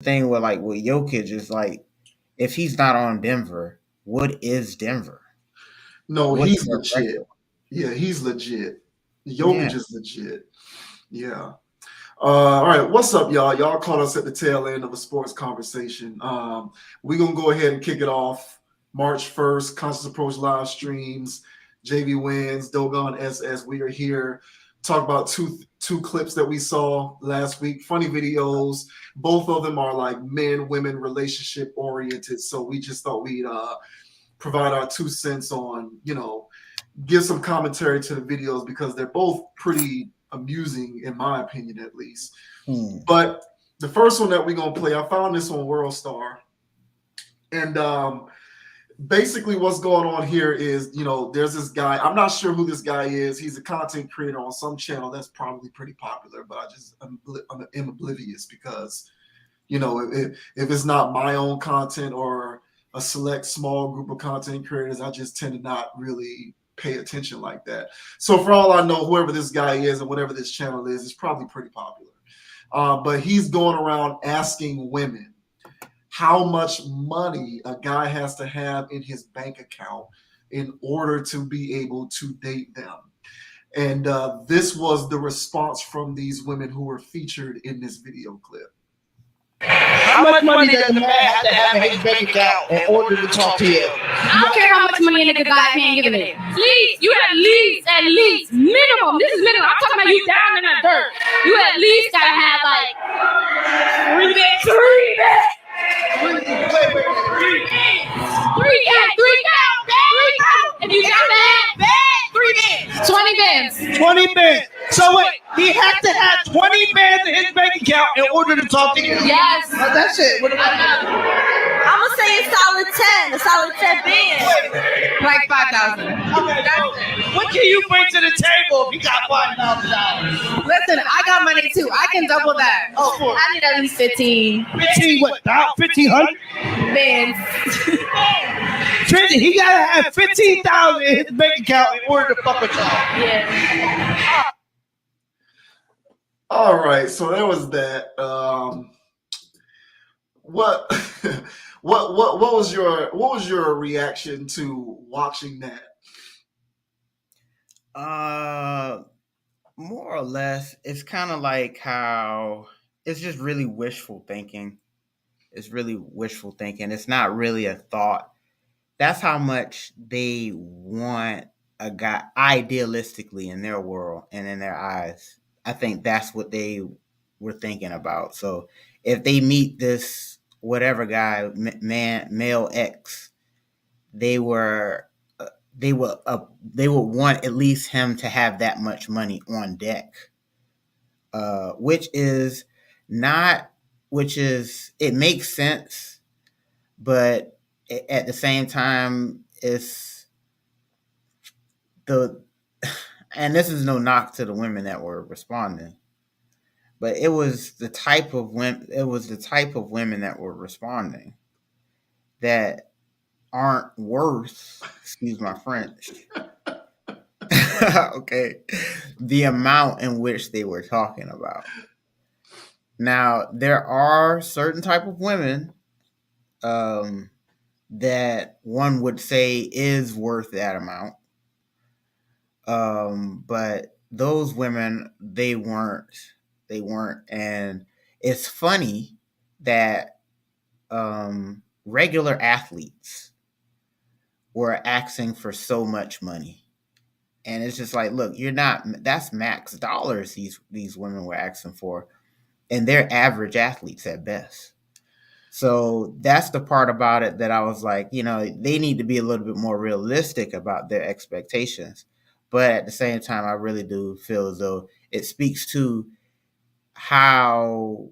thing with Jokic is like, if he's not on Denver, what is Denver? No, What's he's their legit. record? Yeah, he's legit. Yeah. Jokic is legit. Yeah. All right, what's up, y'all? Y'all caught us at the tail end of a sports conversation. We're gonna go ahead and kick it off. March 1st, Conscious Approach live streams. JV wins, Dogon SS. We are here. Talk about two clips that we saw last week. Funny videos. Both of them are like men, women, relationship oriented. So we just thought we'd provide our 2 cents on, give some commentary to the videos because they're both pretty amusing, in my opinion, at least. But the first one that we're going to play, I found this on World Star. And basically what's going on here is, there's this guy. I'm not sure who this guy is. He's a content creator on some channel that's probably pretty popular, but I'm oblivious because, if it's not my own content or a select small group of content creators, I just tend to not really pay attention like that. So for all I know, whoever this guy is and whatever this channel is probably pretty popular. But he's going around asking women how much money a guy has to have in his bank account in order to be able to date them. And this was the response from these women who were featured in this video clip. How much money does a man have to have in his bank account in order to talk to you? I don't care how much money a nigga got if he ain't giving it. Please, you at least, minimum. This is minimum. I'm talking about you down in the dirt. You at least gotta have like three beds. Three count. If you got that, 3 beds. 20 beds. 20 bands. So wait, he had to have 20 bands in his bank account in order to talk to you? Yes. Oh, that's it. What about I'm gonna say a solid 10 bands. Like 5,000. Okay, what can you bring to the table if you got $5,000? Listen, I got money too. I can double that. Oh, I need at least 15. 15 what? About 1,500? Bands. He gotta have 15,000 in his bank account in order to fuck with y'all. Yeah. All right, so there was that. What was your reaction to watching that? More or less, it's kind of like how it's just really wishful thinking. It's really wishful thinking. It's not really a thought. That's how much they want a guy idealistically in their world and in their eyes. I think that's what they were thinking about. So if they meet this whatever guy, male X, they would want at least him to have that much money on deck, which it makes sense, but at the same time, and this is no knock to the women that were responding, but it was the type of women that were responding that aren't worth, excuse my French, okay, the amount in which they were talking about. Now, there are certain type of women that one would say is worth that amount. But those women, they weren't. And it's funny that regular athletes were asking for so much money. And it's just like, look, that's max dollars these women were asking for. And they're average athletes at best. So that's the part about it that I was like, they need to be a little bit more realistic about their expectations. But at the same time, I really do feel as though it speaks to how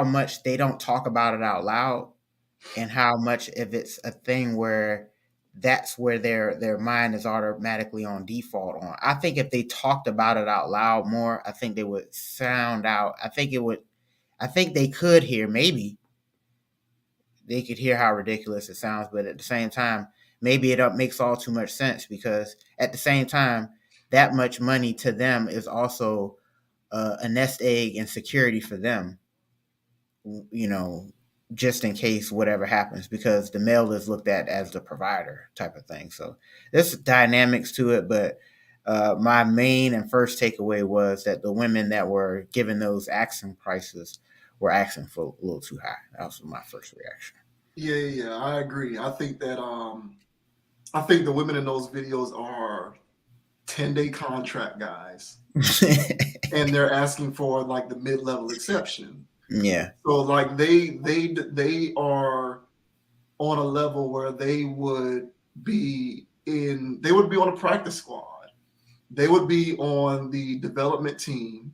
much they don't talk about it out loud, and how much if it's a thing where that's where their mind is automatically on default on. I think if they talked about it out loud more, I think they would sound out. I think they could hear, maybe they could hear how ridiculous it sounds, but at the same time, maybe it makes all too much sense, because at the same time, that much money to them is also a nest egg and security for them, you know, just in case whatever happens, because the male is looked at as the provider type of thing. So there's dynamics to it, but my main and first takeaway was that the women that were given those asking prices were asking for a little too high. That was my first reaction. Yeah, I agree. I think that I think the women in those videos are 10-day contract guys, and they're asking for like the mid-level exception. Yeah. So like they are on a level where they would be on a practice squad. They would be on the development team,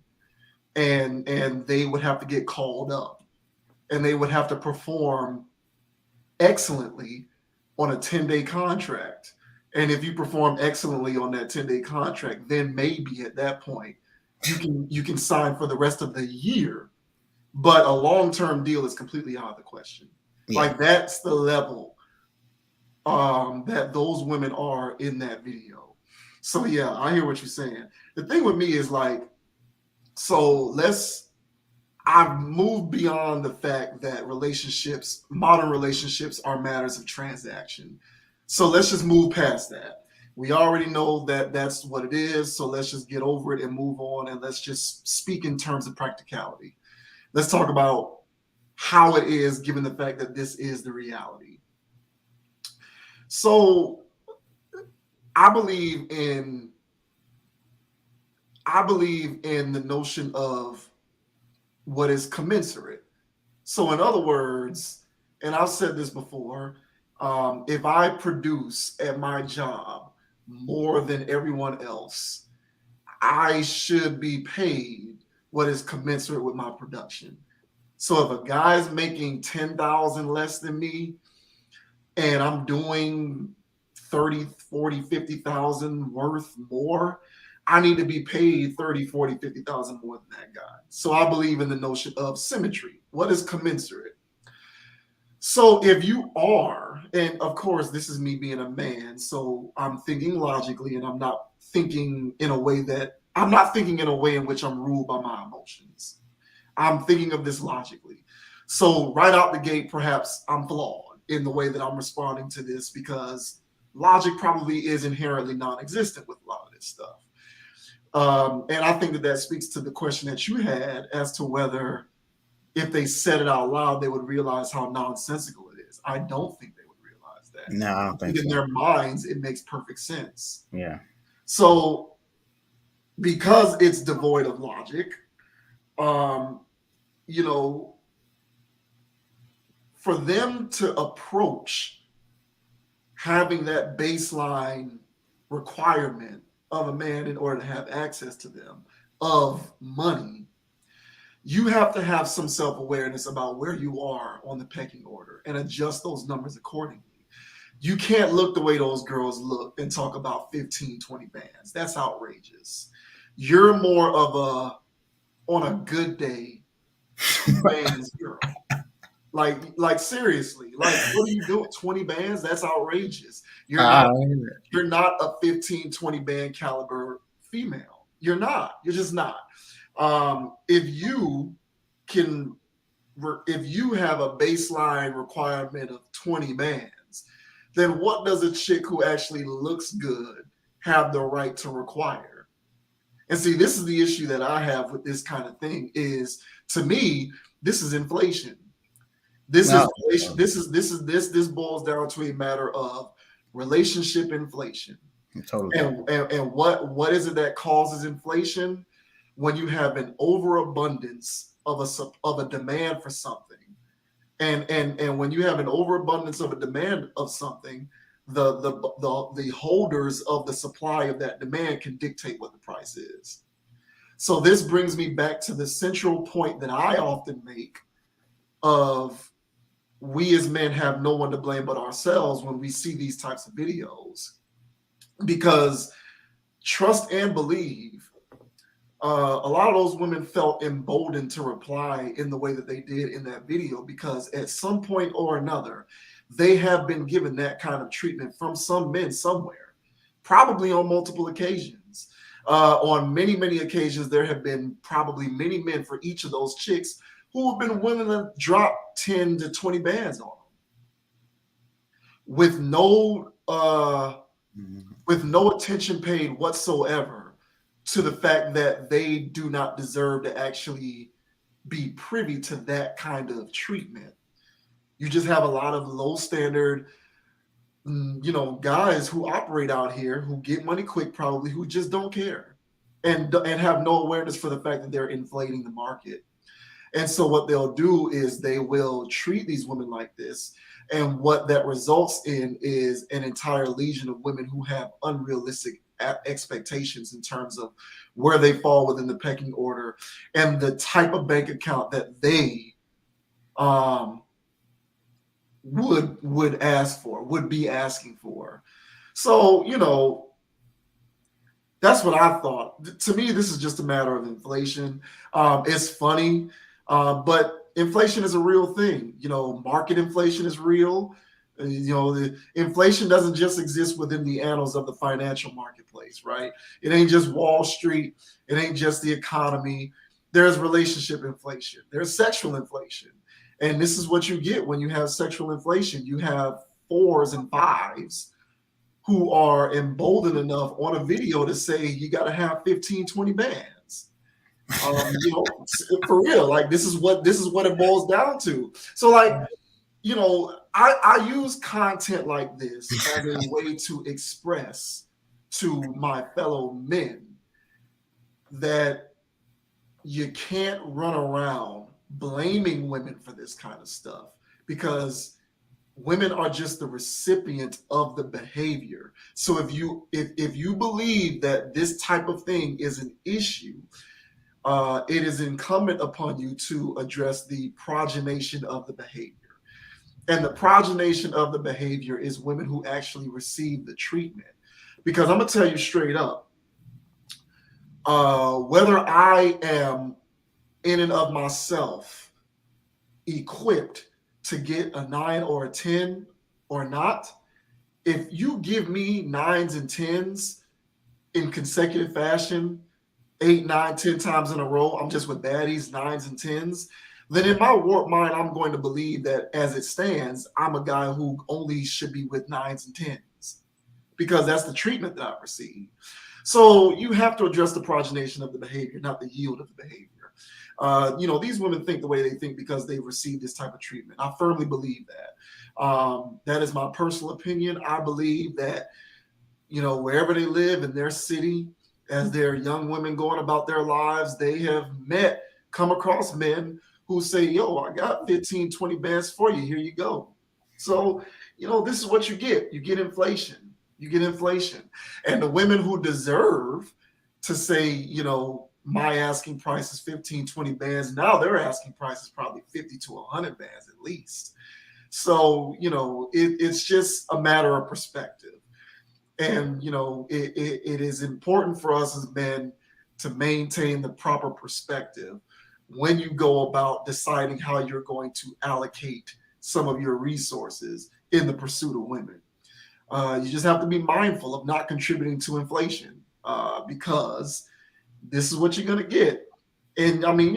and they would have to get called up, and they would have to perform excellently on a 10-day contract. And if you perform excellently on that 10-day contract, then maybe at that point you can sign for the rest of the year. But a long-term deal is completely out of the question. Yeah. Like that's the level that those women are in that video. So yeah, I hear what you're saying. The thing with me is like, so I've moved beyond the fact that modern relationships are matters of transaction. So let's just move past that. We already know that that's what it is. So let's just get over it and move on. And let's just speak in terms of practicality. Let's talk about how it is, given the fact that this is the reality. So I believe in the notion of what is commensurate. So in other words, and I've said this before, if I produce at my job more than everyone else, I should be paid what is commensurate with my production. So if a guy's making 10,000 less than me and I'm doing 30, 40, 50,000 worth more, I need to be paid 30, 40, 50,000 more than that guy. So I believe in the notion of symmetry. What is commensurate? So if you are, and of course, this is me being a man, so I'm thinking logically, and I'm not thinking in a way in which I'm ruled by my emotions. I'm thinking of this logically. So right out the gate, perhaps I'm flawed in the way that I'm responding to this, because logic probably is inherently non-existent with a lot of this stuff. And I think that speaks to the question that you had as to whether if they said it out loud, they would realize how nonsensical it is. I don't think they would realize that. No, I don't think so. In their minds, it makes perfect sense. Yeah. So because it's devoid of logic, for them to approach having that baseline requirement of a man in order to have access to them of money, you have to have some self-awareness about where you are on the pecking order and adjust those numbers accordingly. You can't look the way those girls look and talk about 15, 20 bands. That's outrageous. You're more of on a good day, 2 bands girl. Like seriously, like what are you doing? 20 bands? That's outrageous. You're not a 15, 20 band caliber female. You're not. You're just not. If you have a baseline requirement of 20 bands, then what does a chick who actually looks good have the right to require? And see, this is the issue that I have with this kind of thing is, to me, this is inflation. This boils down to a matter of relationship inflation. Totally. And what is it that causes inflation? When you have an overabundance of a demand for something, and when you have an overabundance of a demand of something, the holders of the supply of that demand can dictate what the price is. So this brings me back to the central point that I often make of we as men have no one to blame but ourselves when we see these types of videos, because trust and believe, a lot of those women felt emboldened to reply in the way that they did in that video, because at some point or another, they have been given that kind of treatment from some men somewhere, probably on multiple occasions. On many, many occasions, there have been probably many men for each of those chicks who have been willing to drop 10 to 20 bands on them with no attention paid whatsoever to the fact that they do not deserve to actually be privy to that kind of treatment. You just have a lot of low standard, guys who operate out here who get money quick, probably, who just don't care and have no awareness for the fact that they're inflating the market. And so what they'll do is they will treat these women like this. And what that results in is an entire legion of women who have unrealistic expectations in terms of where they fall within the pecking order and the type of bank account that they would ask for, would be asking for. So, that's what I thought. To me, this is just a matter of inflation. It's funny, but inflation is a real thing. Market inflation is real. The inflation doesn't just exist within the annals of the financial marketplace, right? It ain't just Wall Street. It ain't just the economy. There's relationship inflation. There's sexual inflation. And this is what you get when you have sexual inflation. You have 4s and 5s who are emboldened enough on a video to say you got to have 15, 20 bands. For real, like this is what it boils down to. So like, I use content like this as a way to express to my fellow men that you can't run around blaming women for this kind of stuff, because women are just the recipient of the behavior. So if you believe that this type of thing is an issue, it is incumbent upon you to address the progenation of the behavior. And the progenation of the behavior is women who actually receive the treatment. Because I'm going to tell you straight up, whether I am in and of myself equipped to get a 9 or a 10 or not, if you give me 9s and 10s in consecutive fashion, 8, 9, 10 times in a row, I'm just with baddies, 9s and 10s, then in my warped mind, I'm going to believe that as it stands, I'm a guy who only should be with 9s and 10s because that's the treatment that I've received. So you have to address the progenation of the behavior, not the yield of the behavior. These women think the way they think because they received this type of treatment. I firmly believe that. That is my personal opinion. I believe that, wherever they live in their city, as they're young women going about their lives, they have come across men who say, yo, I got 15, 20 bands for you. Here you go. So, this is what you get. You get inflation. And the women who deserve to say, my asking price is 15, 20 bands. Now their asking price is probably 50 to 100 bands at least. So, it's just a matter of perspective. And, it is important for us as men to maintain the proper perspective when you go about deciding how you're going to allocate some of your resources in the pursuit of women. You just have to be mindful of not contributing to inflation because this is what you're going to get. And I mean,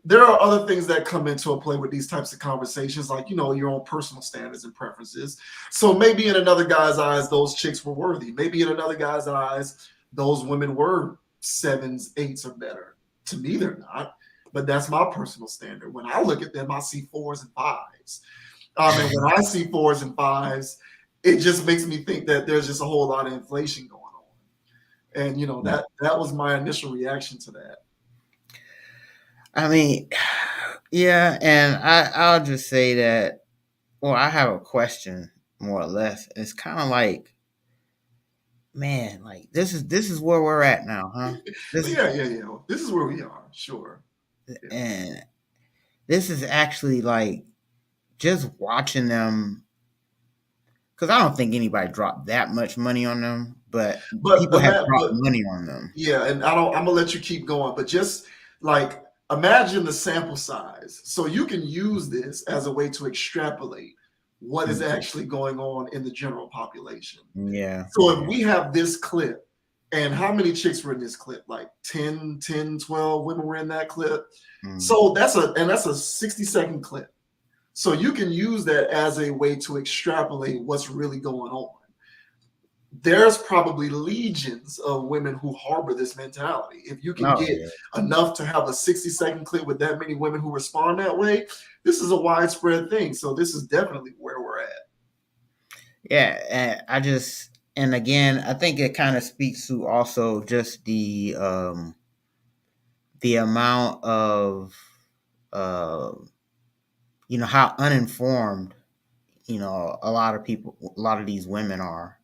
there are other things that come into a play with these types of conversations, like, your own personal standards and preferences. So maybe in another guy's eyes, those chicks were worthy. Maybe in another guy's eyes, those women were 7s, 8s or better. To me, they're not. But that's my personal standard. When I look at them, I see 4s and 5s. And when I see 4s and 5s, it just makes me think that there's just a whole lot of inflation going on. And, that was my initial reaction to that. I mean, yeah, and I'll just say that, well, I have a question, more or less. It's kind of like, man, like this is where we're at now, huh? Yeah. This is where we are, sure. Yeah. And this is actually like just watching them, because I don't think anybody dropped that much money on them, but people have dropped money on them. Yeah, and I'm gonna let you keep going, but just like imagine the sample size. So you can use this as a way to extrapolate what is actually going on in the general population. Yeah. So if we have this clip And how many chicks were in this clip? Like 10, 12 women were in that clip. Mm. So that's a 60-second clip. So you can use that as a way to extrapolate what's really going on. There's probably legions of women who harbor this mentality. If you can get enough to have a 60-second clip with that many women who respond that way, this is a widespread thing. So this is definitely where we're at. Yeah, and again, I think it kind of speaks to also just the amount of how uninformed a lot of these women are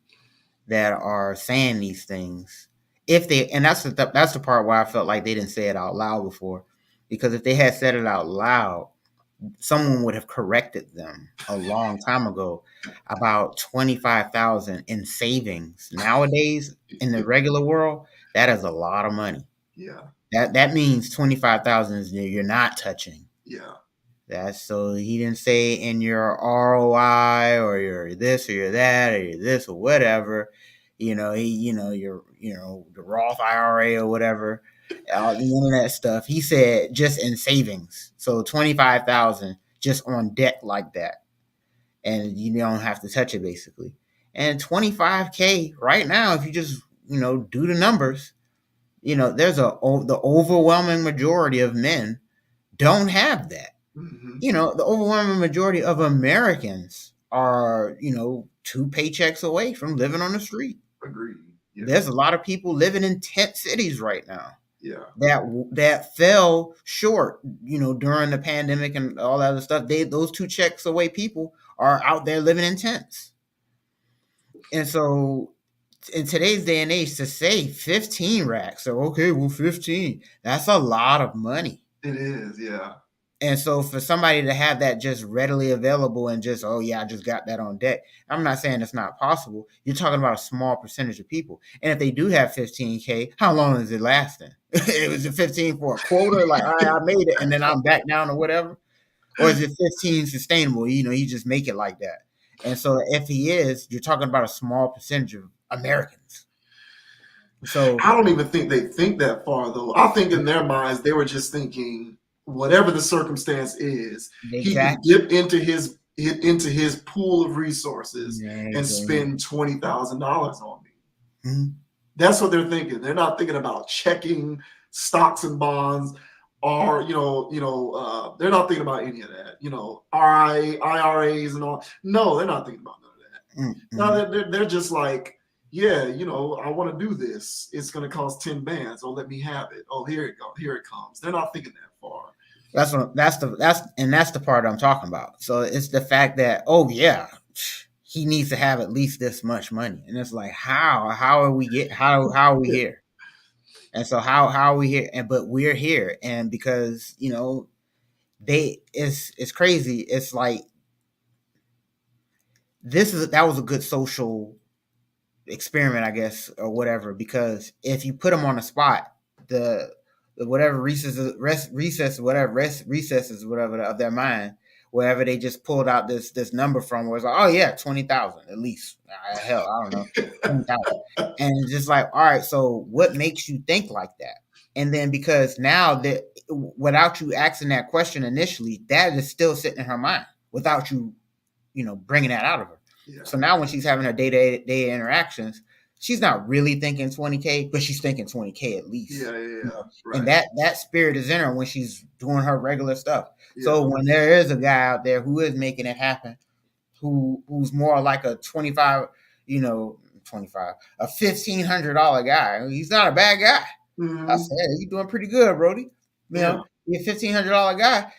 that are saying these things. If they, and that's the part where I felt like they didn't say it out loud before, because if they had said it out loud, someone would have corrected them a long time ago about 25,000 in savings. Nowadays, in the regular world, that is a lot of money. Yeah. That means 25,000 is you're not touching. Yeah. That's so he didn't say in your ROI or your this or your that or your this or whatever, your the Roth IRA or whatever, none of that stuff. He said just in savings. So 25,000 just on deck like that, and you don't have to touch it basically. And 25K right now, if you just do the numbers, there's the overwhelming majority of men don't have that. Mm-hmm. The overwhelming majority of Americans are, 2 paychecks away from living on the street. Agreed. Yeah. There's a lot of people living in tent cities right now. Yeah. That fell short, during the pandemic and all that other stuff. Those 2 checks away people are out there living in tents. And so in today's day and age, to say 15 racks, so okay, well 15, that's a lot of money. It is, yeah. And so for somebody to have that just readily available and just, oh yeah, I just got that on deck. I'm not saying it's not possible. You're talking about a small percentage of people. And if they do have 15K, how long is it lasting? It was 15 for a quarter, like, all right, I made it and then I'm back down or whatever. Or is it 15 sustainable? You just make it like that. And so if he is, you're talking about a small percentage of Americans. So I don't even think they think that far though. I think in their minds, they were just thinking, whatever the circumstance is, he can dip into his pool of resources and spend $20,000 on me. Mm-hmm. That's what they're thinking. They're not thinking about checking stocks and bonds, or they're not thinking about any of that. IRAs and all. No, they're not thinking about none of that. Mm-hmm. No, they're just like, yeah, I want to do this. It's going to cost 10 bands. Oh, let me have it. Oh, here it goes. Here it comes. They're not thinking that far. That's the part I'm talking about. So it's the fact that, oh yeah, he needs to have at least this much money, and it's like, how are we here? And so how are we here? But we're here, and because it's crazy. It's like that was a good social experiment, I guess, or whatever. Because if you put them on the spot, the whatever recesses of their mind, wherever they just pulled out this number from, was like, oh yeah, 20,000 at least. Hell, I don't know, 20,000, and it's just like, all right, so what makes you think like that? And then because now that without you asking that question initially, that is still sitting in her mind without you, bringing that out of her. Yeah. So now when she's having her day-to-day interactions, she's not really thinking 20K, but she's thinking 20K at least. Yeah. Right. And that spirit is in her when she's doing her regular stuff. Yeah. So when there is a guy out there who is making it happen, who's more like a $1,500 guy, he's not a bad guy. Mm-hmm. I said, you're doing pretty good, Brody. You're a $1,500 guy,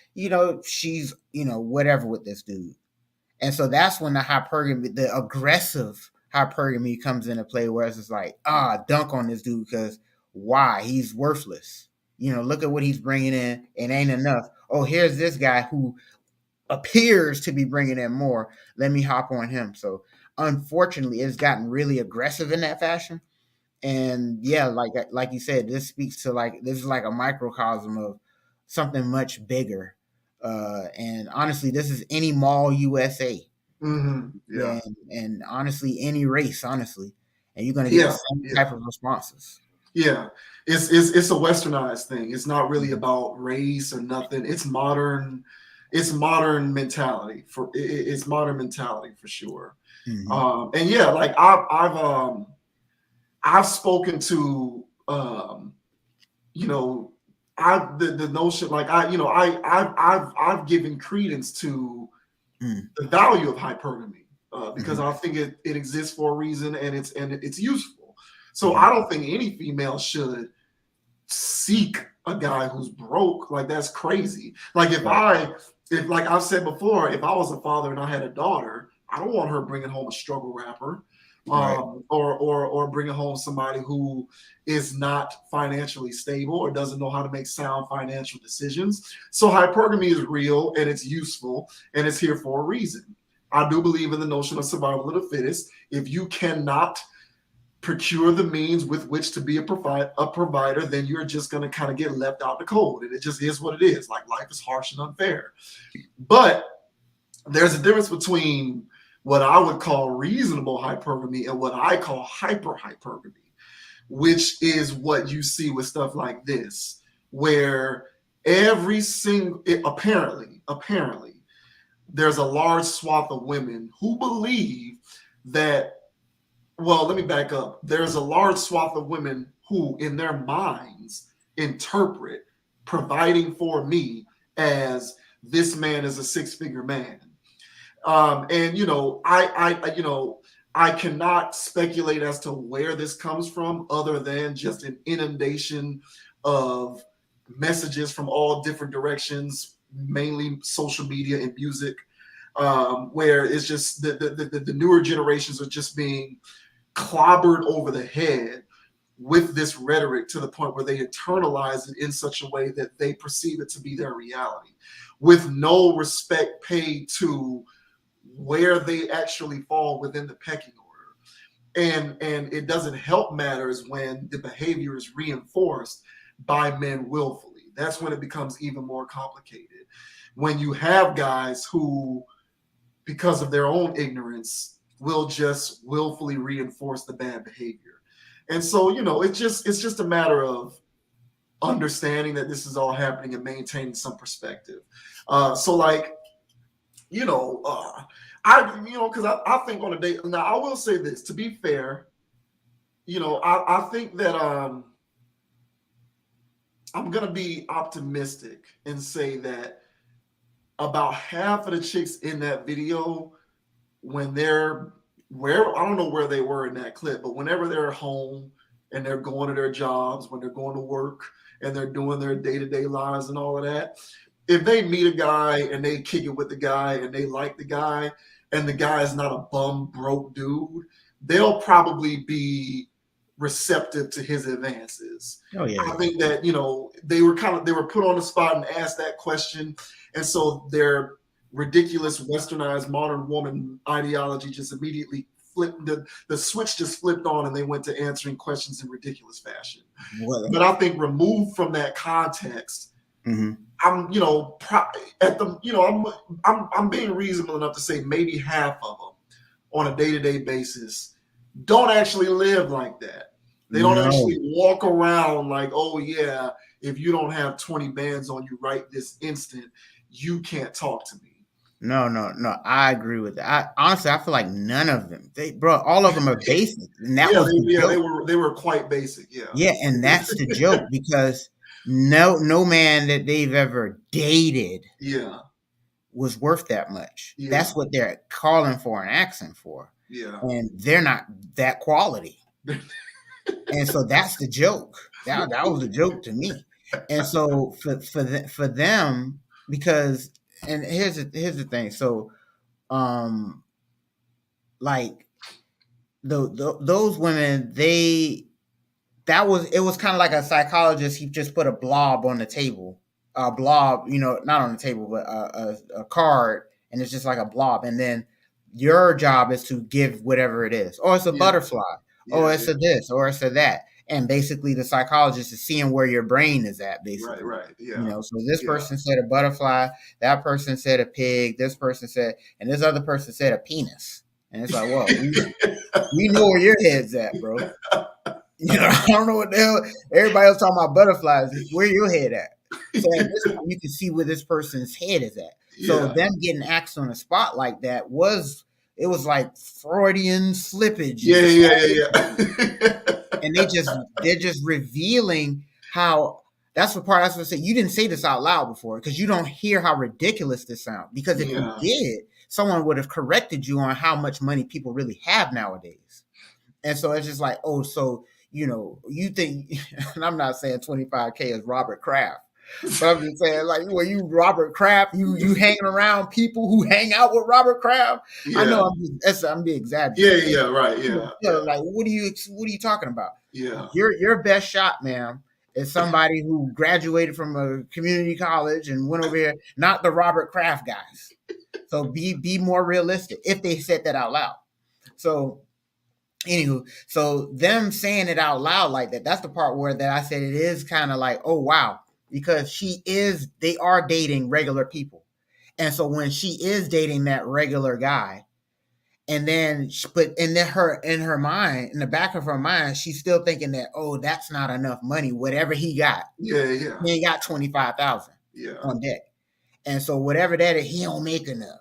she's, whatever with this dude. And so that's when the aggressive hypergamy comes into play, where it's just like, dunk on this dude because why? He's worthless. Look at what he's bringing in. It ain't enough. Oh, here's this guy who appears to be bringing in more. Let me hop on him. So unfortunately, it's gotten really aggressive in that fashion. And yeah, like you said, this speaks to this is like a microcosm of something much bigger. And honestly, this is any mall USA. Mm-hmm. Yeah. And honestly, any race, honestly. and you're going to get the Yeah, same yeah. type of responses. Yeah, it's a westernized thing. It's not really about race or nothing. It's modern. It's modern mentality it's modern mentality for sure. And yeah, like I've spoken to you know the notion like I've given credence to the value of hypergamy because I think it exists for a reason and it's useful. So I don't think any female should seek a guy who's broke. Like that's crazy. Like if like I've said before, if I was a father and I had a daughter, I don't want her bringing home a struggle rapper, or bringing home somebody who is not financially stable or doesn't know how to make sound financial decisions. So hypergamy is real and it's useful and it's here for a reason. I do believe in the notion of survival of the fittest. If you cannot procure the means with which to be a provider, then you're just going to kind of get left out in the cold. And it just is what it is. Like life is harsh and unfair. But there's a difference between what I would call reasonable hypergamy and what I call hypergamy, which is what you see with stuff like this, where apparently, there's a large swath of women who believe that, well, let me back up. There's a large swath of women who, in their minds, interpret providing for me as this man is a six-figure man. And I cannot speculate as to where this comes from, other than just an inundation of messages from all different directions, mainly social media and music, where it's just the newer generations are just being clobbered over the head with this rhetoric to the point where they internalize it in such a way that they perceive it to be their reality, with no respect paid to where they actually fall within the pecking order. And it doesn't help matters when the behavior is reinforced by men willfully. That's when it becomes even more complicated. When you have guys who, because of their own ignorance, will just willfully reinforce the bad behavior. And so, it's just a matter of understanding that this is all happening and maintaining some perspective. Because I think on a day, now I will say this, to be fair, I think that I'm going to be optimistic and say that about half of the chicks in that video, when they're I don't know where they were in that clip, but whenever they're home and they're going to their jobs, when they're going to work and they're doing their day-to-day lives and all of that, if they meet a guy and they kick it with the guy and they like the guy and the guy is not a bum broke dude, they'll probably be receptive to his advances. Oh yeah. I think that they were put on the spot and asked that question, and so their ridiculous westernized modern woman ideology just immediately flipped, the switch just flipped on and they went to answering questions in ridiculous fashion. But I think removed from that context, I'm I'm being reasonable enough to say maybe half of them on a day-to-day basis don't actually live like that. They don't actually walk around like, oh yeah, if you don't have 20 bands on you right this instant, you can't talk to me. No. I agree with that. Honestly, I feel like none of them. All of them are basic. And that was the joke. They were quite basic. Yeah. Yeah, and that's the joke, because no man that they've ever dated was worth that much. Yeah. That's what they're calling for and asking for. Yeah. And they're not that quality. And so that's the joke. That was the joke to me. And so for them, because, and here's the thing. So, like those women, it was kind of like a psychologist. He just put a blob on the table, not on the table, but a card, and it's just like a blob. And then your job is to give whatever it is, or it's a butterfly, or it's a this, or it's a that. And basically the psychologist is seeing where your brain is at, basically. Right. Yeah. So this person said a butterfly, that person said a pig, this person said, and this other person said a penis. And it's like, well, we know where your head's at, bro. I don't know what the hell everybody else talking about butterflies. Where your head at? So at this point, you can see where this person's head is at. So them getting axed on a spot like that was like Freudian slippage. And they're just revealing how that's what I say. You didn't say this out loud before because you don't hear how ridiculous this sounds. Because if you did, someone would have corrected you on how much money people really have nowadays. And so it's just like, oh, so you think, and I'm not saying 25K is Robert Kraft, but I'm just saying, like, when you Robert Kraft, you hanging around people who hang out with Robert Kraft. I know I'm being exaggerating. Right. Like, what are you talking about? Yeah. Your best shot, ma'am, is somebody who graduated from a community college and went over here, not the Robert Kraft guys. So be more realistic if they said that out loud. So anywho, so them saying it out loud like that's the part where that I said it is kind of like, oh wow, because they are dating regular people. And so when she is dating that regular guy, and then in her mind, in the back of her mind, she's still thinking that, oh, that's not enough money, whatever he got. He ain't got 25,000 on deck. And so whatever that is, he don't make enough.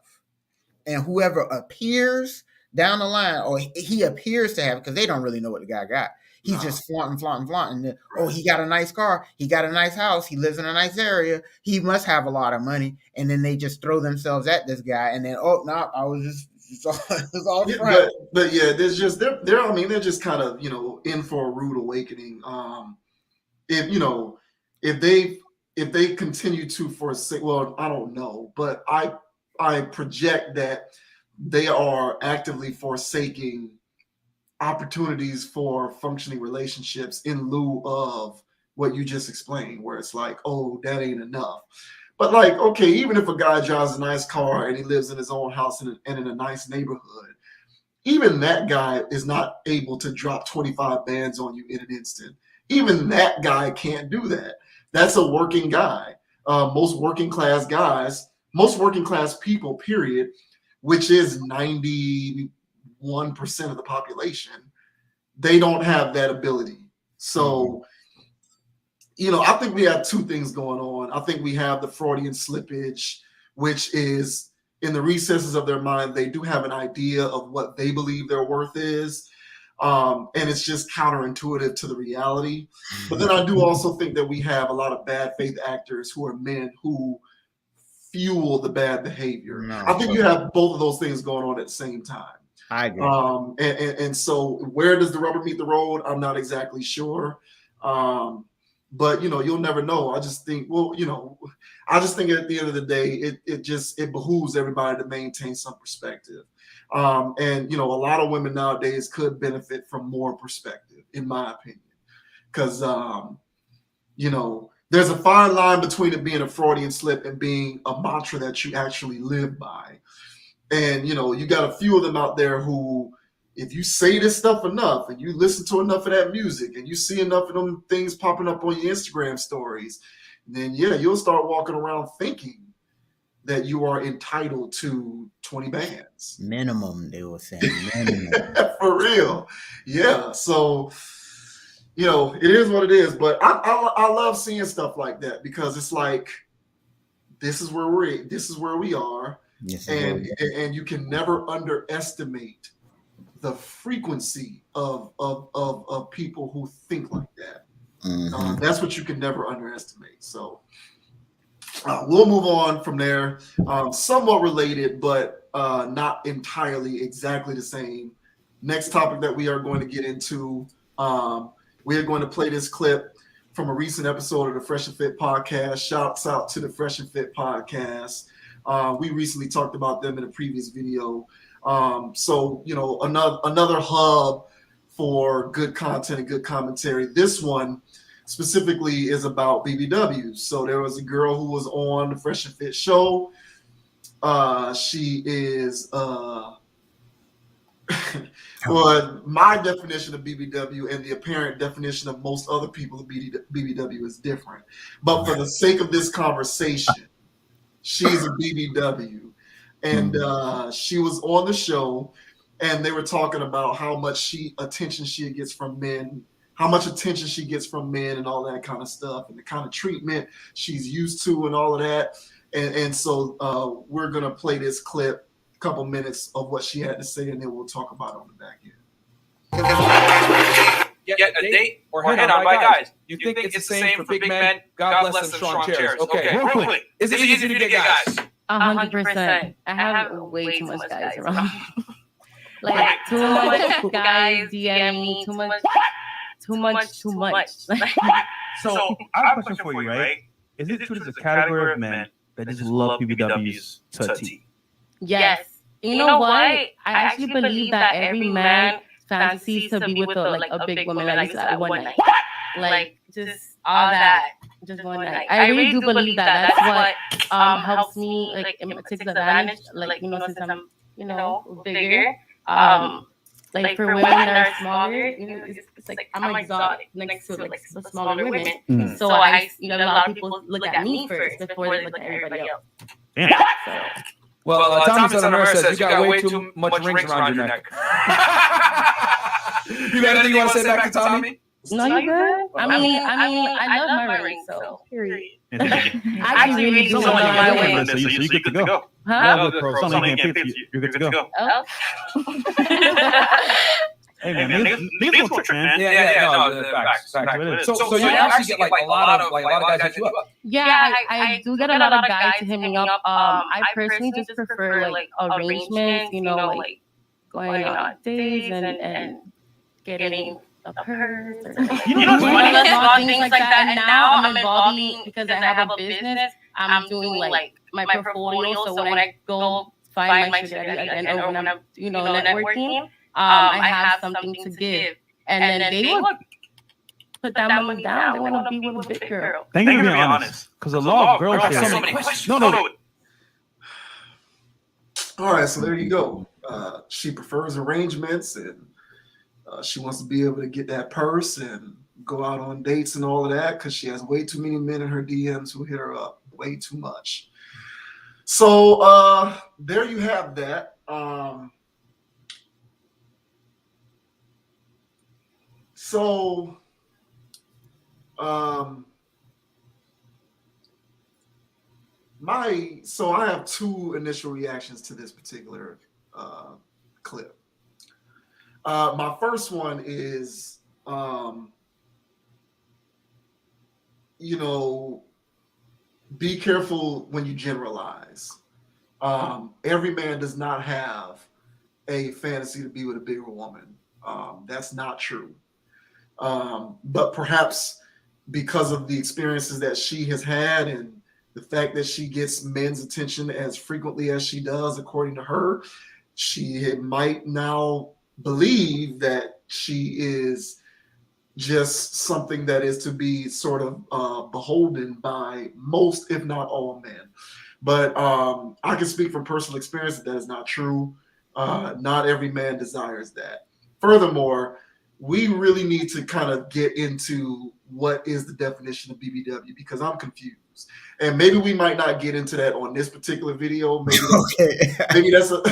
And whoever appears down the line, or he appears to have, because they don't really know what the guy got. He's just flaunting. Right. Oh, he got a nice car. He got a nice house. He lives in a nice area. He must have a lot of money. And then they just throw themselves at this guy. And then, oh, no, I was just, it's all right. But yeah, there's just, they're just kind of, in for a rude awakening. If they continue to forsake, well, I don't know, but I project that they are actively forsaking opportunities for functioning relationships in lieu of what you just explained, where it's like, oh, that ain't enough. But like, okay, even if a guy drives a nice car and he lives in his own house and in a nice neighborhood, even that guy is not able to drop 25 bands on you in an instant. Even that guy can't do that. That's a working guy. Most working class people, period, which is 91% of the population, they don't have that ability. So, I think we have two things going on. I think we have the Freudian slippage, which is in the recesses of their mind, they do have an idea of what they believe their worth is. And it's just counterintuitive to the reality. But then I do also think that we have a lot of bad faith actors who are men who fuel the bad behavior. I think you have both of those things going on at the same time. I agree. And so where does the rubber meet the road? I'm not exactly sure. But you'll never know. I just think, at the end of the day, it behooves everybody to maintain some perspective. And a lot of women nowadays could benefit from more perspective, in my opinion, because there's a fine line between it being a Freudian slip and being a mantra that you actually live by. And you got a few of them out there who, if you say this stuff enough and you listen to enough of that music and you see enough of them things popping up on your Instagram stories, then you'll start walking around thinking that you are entitled to 20 bands. Minimum, they were saying. Minimum. For real. Yeah. So, it is what it is. But I love seeing stuff like that because it's like, this is where we are. Yes, and you can never underestimate the frequency of people who think like that. Mm-hmm. That's what you can never underestimate. So we'll move on from there. Somewhat related, but not entirely exactly the same. Next topic that we are going to get into, we are going to play this clip from a recent episode of the Fresh and Fit podcast. Shouts out to the Fresh and Fit podcast. We recently talked about them in a previous video. So, another hub for good content and good commentary. This one specifically is about BBWs. So there was a girl who was on the Fresh and Fit show. She is, well, my definition of BBW and the apparent definition of most other people of BBW is different. But for the sake of this conversation, she's a BBW. And she was on the show, and they were talking about how much attention she gets from men, how much attention she gets from men and all that kind of stuff, and the kind of treatment she's used to and all of that. And so we're going to play this clip, a couple minutes of what she had to say, and then we'll talk about it on the back end. Get a date or hit on by guys. You think it's the same for big men? God bless them strong chairs. Okay, real quick. Is it easy to get guys? 100%. I have way too much guys around. Like too much guys DM me, too much. So I have a question for you, right? Is it true there's a category of men that just love BBWs to a T? Yes. You know what? I actually believe that every man fancies to be with a big woman at least at one night. Like just all that, just one night. I really do believe that. That's what helps me. Like it takes advantage. Like since I'm bigger. Like for women that are smaller, it's like I'm exotic next to like the smaller women. Mm. So a lot of people look at me first before they look at everybody else. Yeah. So. Well, Tommy Sotomayor says you got way too much rings around your neck. You got anything you want to say back to Tommy? No, you good? I mean, I love my ring, so period. I actually really do love my ring. So you get to go. Huh? You're good to go. Oh. Hey man, leave trip, man. Yeah, facts. So you actually get like a lot of guys hit you up. Yeah, I do get a lot of guys hitting me up. I personally just prefer like arrangements, like going on dates and getting a purse or things like that. And now I'm involving because I have a business. I'm doing like my portfolio. So when I go find my sugar daddy again, or when I'm networking, I have something to give, and then they will put that money down. They want to be with a big girl. Thank you for being honest, because a lot of girls have so many questions. No. All right, so there you go. She prefers arrangements, and she wants to be able to get that purse and go out on dates and all of that because she has way too many men in her DMs who hit her up way too much. So there you have that. So I have two initial reactions to this particular clip. My first one is, be careful when you generalize. Every man does not have a fantasy to be with a bigger woman. That's not true. But perhaps because of the experiences that she has had and the fact that she gets men's attention as frequently as she does, according to her, she might now believe that she is just something that is to be sort of beholden by most, if not all, men. But I can speak from personal experience that is not true. Not every man desires that. Furthermore, we really need to kind of get into what is the definition of BBW, because I'm confused. And maybe we might not get into that on this particular video. Maybe that's a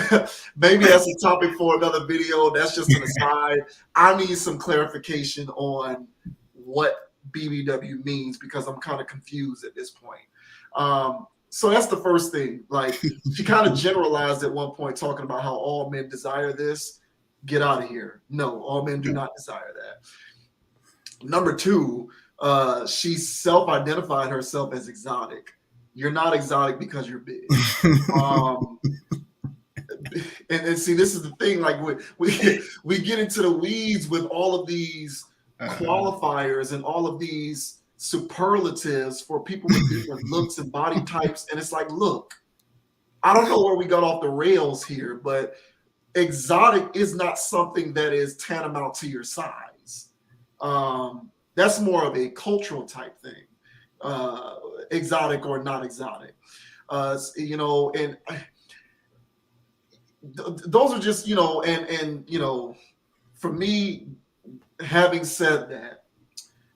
topic for another video. That's just an aside. I need some clarification on what BBW means because I'm kind of confused at this point. So that's the first thing. Like, she kind of generalized at one point talking about how all men desire this. Get out of here. No, all men do not desire that. Number two, she self-identified herself as exotic. You're not exotic because you're big. And see, this is the thing. Like we get into the weeds with all of these qualifiers and all of these superlatives for people with different looks and body types. And it's like, look, I don't know where we got off the rails here, but exotic is not something that is tantamount to your size. That's more of a cultural type thing, exotic or not exotic. And those are just, for me, having said that,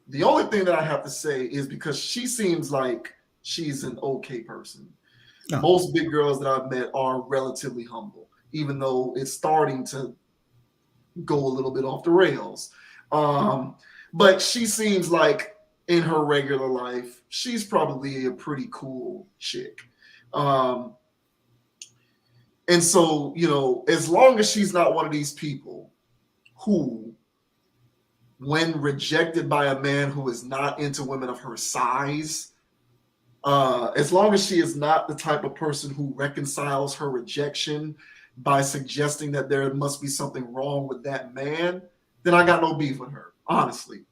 the only thing that I have to say is because she seems like she's an okay person. No. Most big girls that I've met are relatively humble. even though it's starting to go a little bit off the rails. But she seems like in her regular life, she's probably a pretty cool chick. Um, and so, as long as she's not one of these people who, when rejected by a man who is not into women of her size, as long as she is not the type of person who reconciles her rejection by suggesting that there must be something wrong with that man, then I got no beef with her, honestly.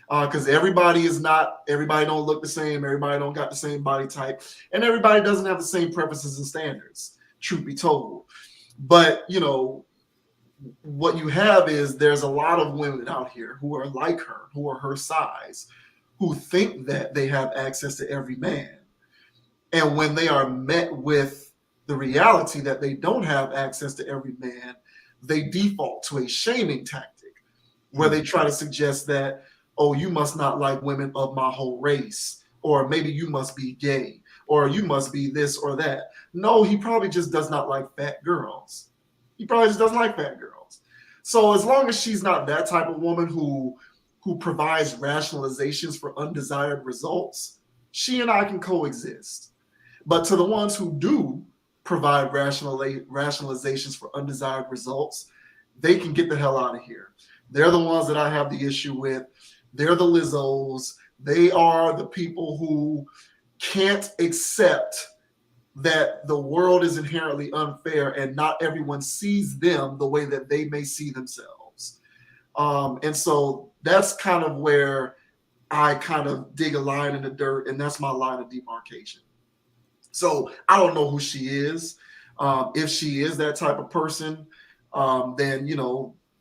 Because everybody don't look the same, everybody don't got the same body type, and everybody doesn't have the same preferences and standards, truth be told. But, what you have is there's a lot of women out here who are like her, who are her size, who think that they have access to every man. And when they are met with the reality that they don't have access to every man, they default to a shaming tactic where they try to suggest that, oh, you must not like women of my whole race, or maybe you must be gay, or you must be this or that. No, he probably just does not like fat girls. He probably just doesn't like fat girls. So as long as she's not that type of woman who provides rationalizations for undesired results, she and I can coexist. But to the ones who do provide rationalizations for undesired results, they can get the hell out of here. They're the ones that I have the issue with. They're the Lizzos. They are the people who can't accept that the world is inherently unfair and not everyone sees them the way that they may see themselves. And so that's kind of where I kind of dig a line in the dirt, and that's my line of demarcation. So I don't know who she is. If she is that type of person, then,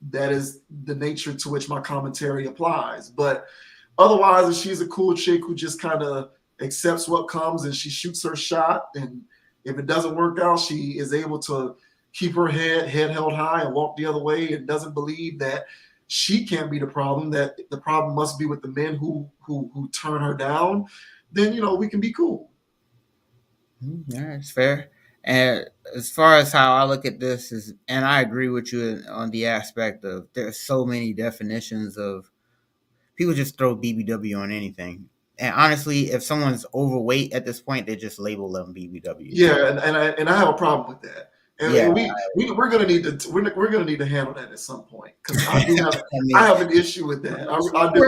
that is the nature to which my commentary applies. But otherwise, if she's a cool chick who just kind of accepts what comes and she shoots her shot, and if it doesn't work out, she is able to keep her head held high and walk the other way, and doesn't believe that she can't be the problem, that the problem must be with the men who turn her down, then, we can be cool. Yeah, it's fair. And as far as how I look at this is, and I agree with you on the aspect of there's so many definitions of people just throw BBW on anything. And honestly, if someone's overweight at this point, they just label them BBW. Yeah, and I have a problem with that. And Yeah. we're gonna need to handle that at some point, because I have an issue with that. I do.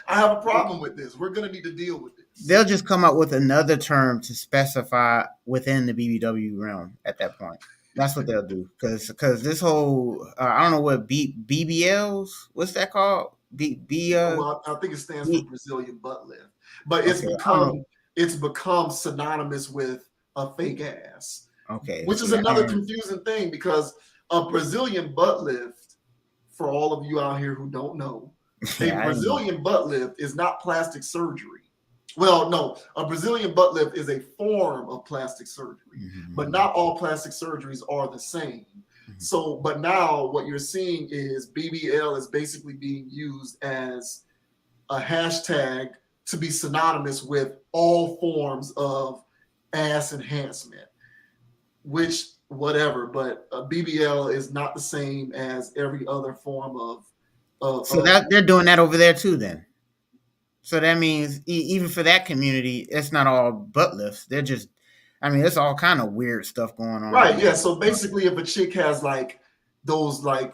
I have a problem with this. We're gonna need to deal with this. They'll just come up with another term to specify within the BBW realm at that point. That's what they'll do, because this whole I don't know what BBLs, what's that called? Well, I think it stands for Brazilian butt lift, but it's become synonymous with a fake ass. Okay, which is another confusing thing, because a Brazilian butt lift, for all of you out here who don't know, a Brazilian butt lift is not plastic surgery. Well, no, a Brazilian butt lift is a form of plastic surgery, but not all plastic surgeries are the same. So, but now what you're seeing is BBL is basically being used as a hashtag to be synonymous with all forms of ass enhancement, which whatever, but a BBL is not the same as every other form of so that they're doing that over there too then. So that means even for that community, it's not all butt lifts. They're just, it's all kind of weird stuff going on. Right. Yeah. So basically, if a chick has like those third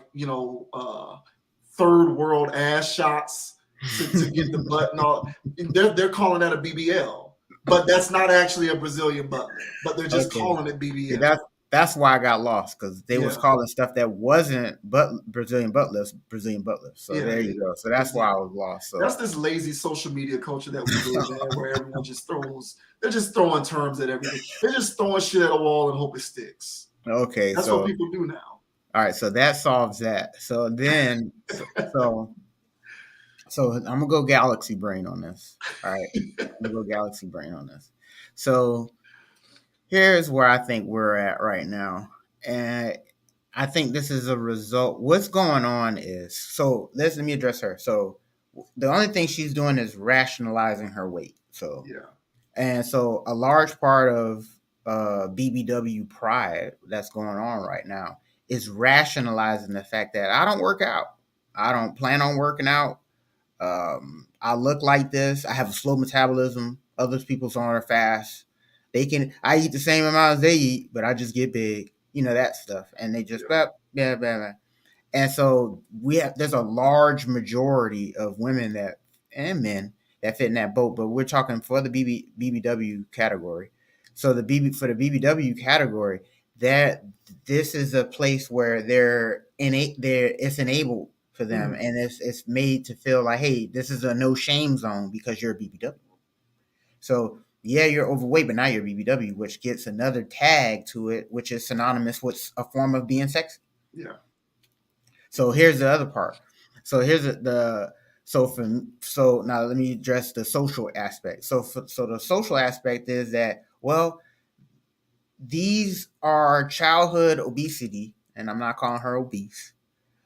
world ass shots to get the butt and all, they're calling that a BBL, but that's not actually a Brazilian butt lift, but they're just calling it BBL. Yeah, that's why I got lost, because they was calling stuff that wasn't Brazilian butt lifts. So there you go. So that's why I was lost. So that's this lazy social media culture that we live in, where everyone they're just throwing terms at everything. They're just throwing shit at a wall and hope it sticks. Okay, that's what people do now. All right, so that solves that. So then, so I'm gonna go galaxy brain on this. All right, I'm gonna go galaxy brain on this. So here's where I think we're at right now. And I think this is a result. What's going on is, so let me address her. So the only thing she's doing is rationalizing her weight. So, yeah. And so a large part of BBW pride that's going on right now is rationalizing the fact that I don't work out. I don't plan on working out. I look like this. I have a slow metabolism. Other people's on are fast. I eat the same amount as they eat, but I just get big. That stuff. And they just, yeah. And so there's a large majority of women and men that fit in that boat, but we're talking for the BBW category. So for the BBW category, that this is a place where it's enabled for them, and it's made to feel like, hey, this is a no shame zone because you're a BBW. So yeah, you're overweight, but now you're BBW, which gets another tag to it, which is synonymous with a form of being sexy. Yeah. So here's the other part. So here's so now let me address the social aspect. So the social aspect is that, well, these are childhood obesity, and I'm not calling her obese,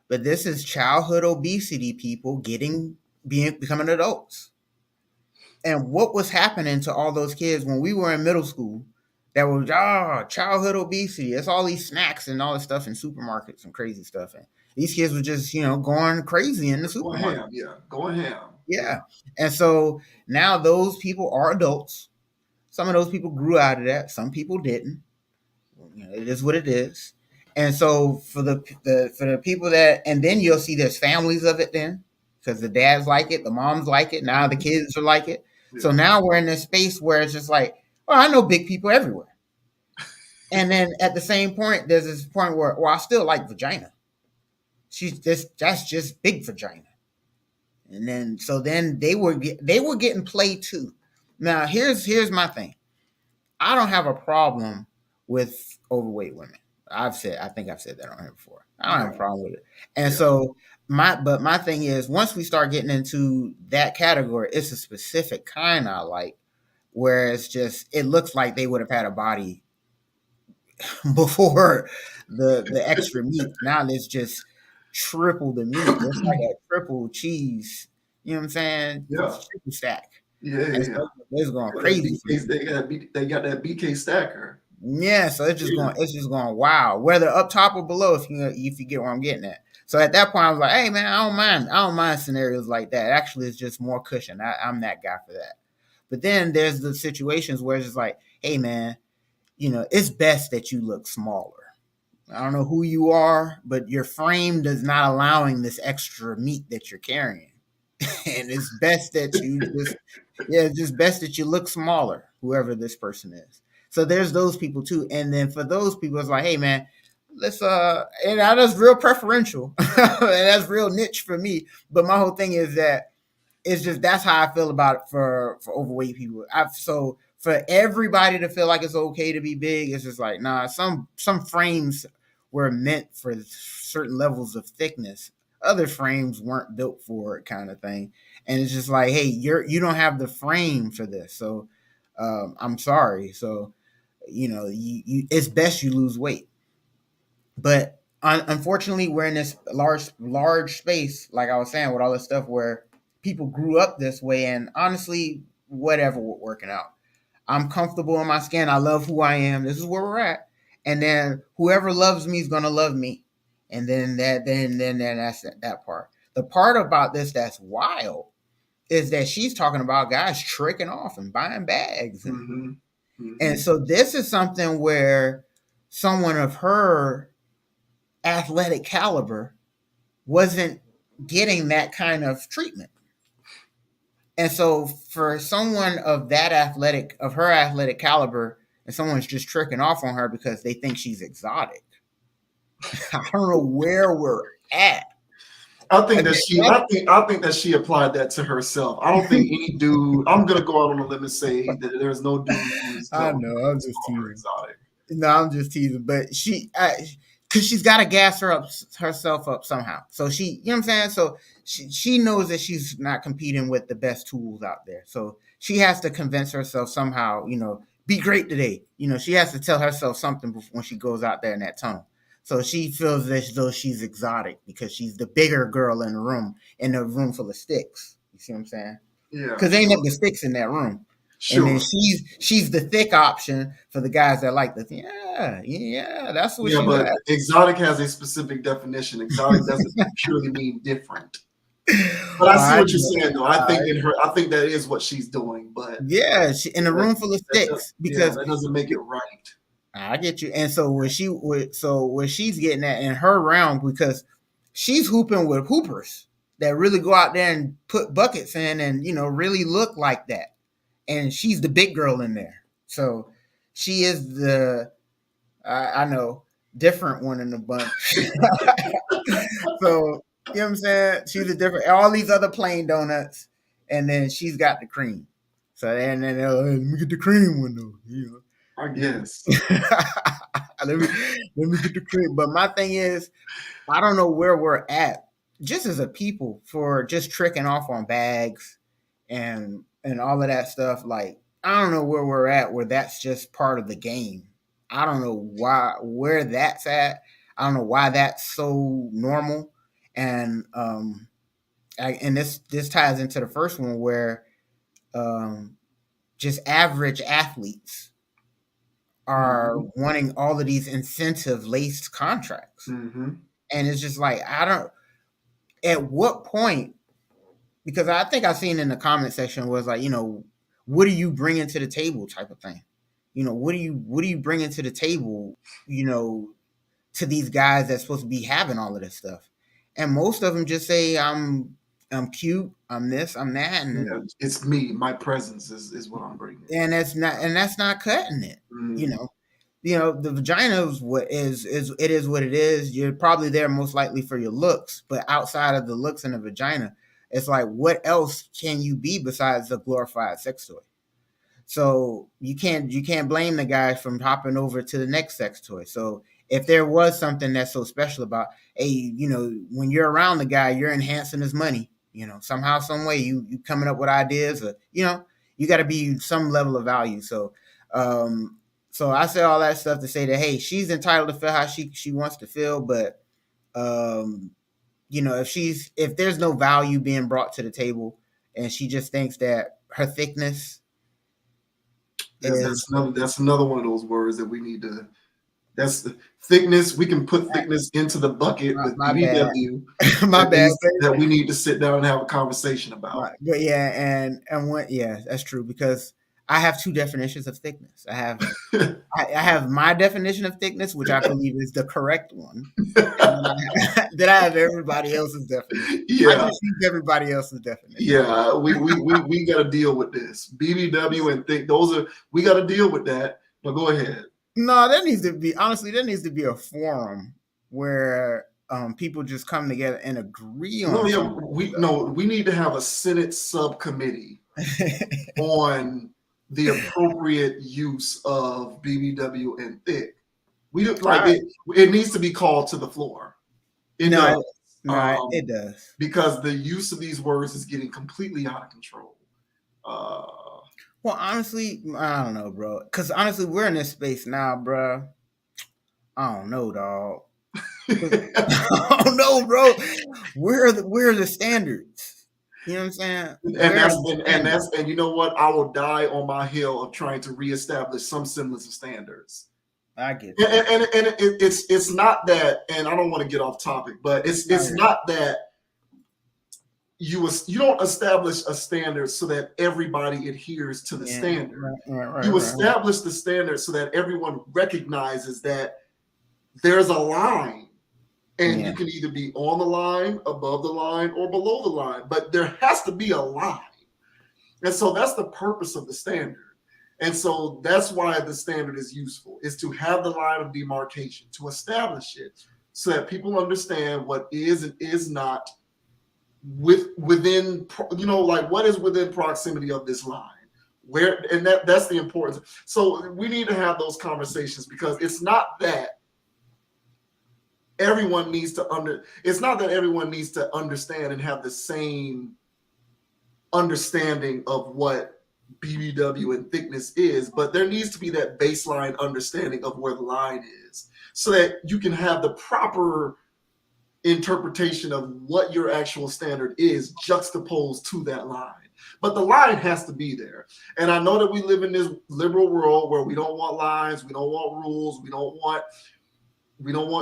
but this is childhood obesity people becoming adults. And what was happening to all those kids when we were in middle school that was childhood obesity? It's all these snacks and all this stuff in supermarkets and crazy stuff. And these kids were just, going crazy in the supermarket. Going ham. Yeah. And so now those people are adults. Some of those people grew out of that. Some people didn't. It is what it is. And so for the people and then you'll see there's families of it then, because the dads like it, the moms like it, now the kids are like it. Yeah. So now we're in this space where it's just like, well, I know big people everywhere. And then at the same point, there's this point where, well, I still like vagina. That's just big vagina. And then they were getting played too. Now here's my thing. I don't have a problem with overweight women. I think I've said that on here before. I don't have a problem with it. And so my thing is, once we start getting into that category, it's a specific kind I like, where it looks like they would have had a body before the extra meat. Now it's just triple the meat. It's like a triple cheese. You know what I'm saying? Yeah. Triple stack. Yeah. So it's going crazy. They got that BK stacker. Yeah, so it's just going wild, whether up top or below, if you get where I'm getting at. So at that point, I was like, hey man, I don't mind scenarios like that. Actually, it's just more cushion. I'm that guy for that. But then there's the situations where it's just like, hey man, it's best that you look smaller. I don't know who you are, but your frame does not allowing this extra meat that you're carrying. And it's best that it's just best that you look smaller, whoever this person is. So there's those people too. And then for those people, it's like, hey man, let's and that's real preferential. And that's real niche for me. But my whole thing is that it's just, that's how I feel about it for overweight people. So for everybody to feel like it's okay to be big, it's just like, nah, some frames were meant for certain levels of thickness. Other frames weren't built for it, kind of thing. And it's just like, hey, you don't have the frame for this. So I'm sorry. So, it's best you lose weight. But unfortunately, we're in this large space, like I was saying, with all this stuff where people grew up this way, and honestly, whatever we're working out. I'm comfortable in my skin. I love who I am. This is where we're at. And then whoever loves me is gonna love me. And then that's that part. The part about this that's wild is that she's talking about guys tricking off and buying bags. And so this is something where someone of her athletic caliber wasn't getting that kind of treatment. And so for someone of her athletic caliber, and someone's just tricking off on her because they think she's exotic, I don't know where we're at. I think that she applied that to herself. I don't think any dude. I'm gonna go out on a limb and say that there's no dude who's. I know. I'm just teasing. Exotic. No, I'm just teasing. But because she's got to gas herself up somehow. So you know what I'm saying. So she knows that she's not competing with the best tools out there. So she has to convince herself somehow. Be great today. She has to tell herself something when she goes out there in that tunnel. So she feels as though she's exotic because she's the bigger girl in a room full of sticks. You see what I'm saying? Yeah. Because ain't nothing but sticks in that room. And then Sure. she's the thick option for the guys that like the that's what Yeah, she's but at. exotic has a specific definition. Exotic doesn't purely mean different. But I see I what you're know. saying, though. I think that is what she's doing. But Yeah, she, in a room full of sticks because that doesn't make it right. I get you. And so what she's getting at in her round, because she's hooping with hoopers that really go out there and put buckets in and really look like that. And she's the big girl in there. So she is the I know different one in the bunch. So you know what I'm saying? She's a different all these other plain donuts, and then she's got the cream. So and then let me get the cream one though. I guess. let me get the cream. But my thing is, I don't know where we're at, just as a people, for just tricking off on bags and all of that stuff. Like I don't know where we're at, where that's just part of the game. I don't know where that's at. I don't know why that's so normal. And and this ties into the first one where just average athletes are wanting all of these incentive laced contracts. Mm-hmm. And it's just like, I don't, at what point, because I think I seen in the comment section was like, what are you bringing to the table type of thing? What do you bringing to the table, to these guys that's supposed to be having all of this stuff? And most of them just say, I'm cute, I'm this, I'm that. And it's me. My presence is what I'm bringing. And that's not cutting it. The vagina is what is it is what it is. You're probably there most likely for your looks, but outside of the looks and the vagina, it's like, what else can you be besides a glorified sex toy? So you can't blame the guy from hopping over to the next sex toy. So if there was something that's so special about, hey, when you're around the guy, you're enhancing his money. Somehow, some way, you coming up with ideas, or you got to be some level of value. So, so I say all that stuff to say that, hey, she's entitled to feel how she wants to feel, but if there's no value being brought to the table, and she just thinks that her thickness that's another one of those words that we need to. That's the thickness. We can put thickness into the bucket with BBW. My bad. That we need to sit down and have a conversation about. Right. But that's true, because I have two definitions of thickness. I have I have my definition of thickness, which I believe is the correct one. Then I have everybody else's definition. Yeah, I just use everybody else's definition. Yeah, we got to deal with this. BBW and thick. We got to deal with that. But go ahead. No, there needs to be a forum where people just come together and agree on. We need to have a Senate subcommittee on the appropriate use of BBW and thick. We do, like it needs to be called to the floor. It does, because the use of these words is getting completely out of control. Well, honestly, I don't know, bro. Because honestly, we're in this space now, bro. I don't know, dog. I don't know, bro. Where are the standards? You know what I'm saying? And you know what? I will die on my hill of trying to reestablish some semblance of standards. I get it. And it's not that, and I don't want to get off topic, but it's not that you don't establish a standard so that everybody adheres to the standard. You establish the standard so that everyone recognizes that there's a line, and you can either be on the line, above the line, or below the line, but there has to be a line. And so that's the purpose of the standard. And so that's why the standard is useful, is to have the line of demarcation, to establish it so that people understand what is and is not within, like what is within proximity of this line. That's the importance. So we need to have those conversations, because it's not that everyone needs to understand and have the same understanding of what BBW and thickness is, but there needs to be that baseline understanding of where the line is, so that you can have the proper interpretation of what your actual standard is juxtaposed to that line. But the line has to be there. And I know that we live in this liberal world where we don't want lines, we don't want rules, we don't want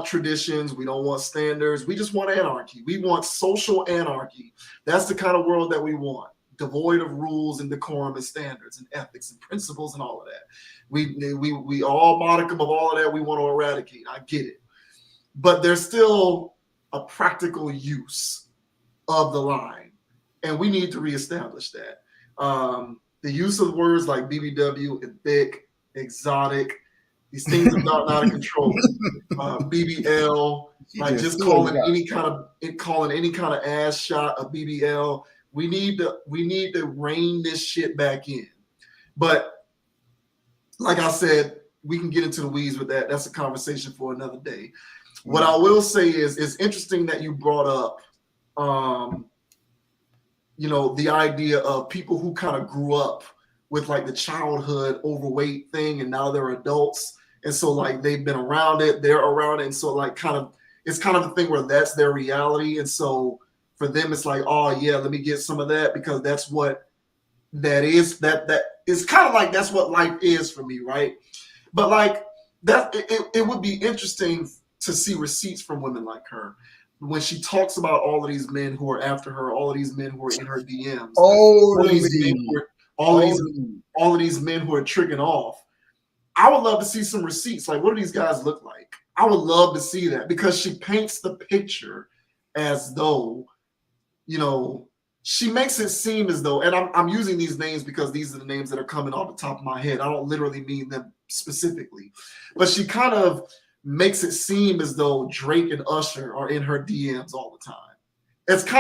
traditions, we don't want standards. We just want anarchy. We want social anarchy. That's the kind of world that we want, devoid of rules and decorum and standards and ethics and principles and all of that. We all modicum of all of that we want to eradicate. I get it. But there's still a practical use of the line, and we need to reestablish that. The use of words like BBW and thick, exotic, these things are not out of control. BBL, like just calling any kind of ass shot a BBL. We need to rein this shit back in. But like I said, we can get into the weeds with that. That's a conversation for another day. What I will say is, it's interesting that you brought up, the idea of people who kind of grew up with like the childhood overweight thing, and now they're adults, and so like they've been around it, they're around it, and so like it's kind of a thing where that's their reality, and so for them it's like, oh yeah, let me get some of that because that's what that is. That is kind of like that's what life is for me, right? But like that, it would be interesting to see receipts from women like her when she talks about all of these men who are after her, all of these men who are in her DMs, all of these men who are tricking off. I would love to see some receipts. Like, what do these guys look like? I would love to see that, because she paints the picture as though, she makes it seem as though, and I'm using these names because these are the names that are coming off the top of my head. I don't literally mean them specifically, but she kind of makes it seem as though Drake and Usher are in her DMs all the time. That's the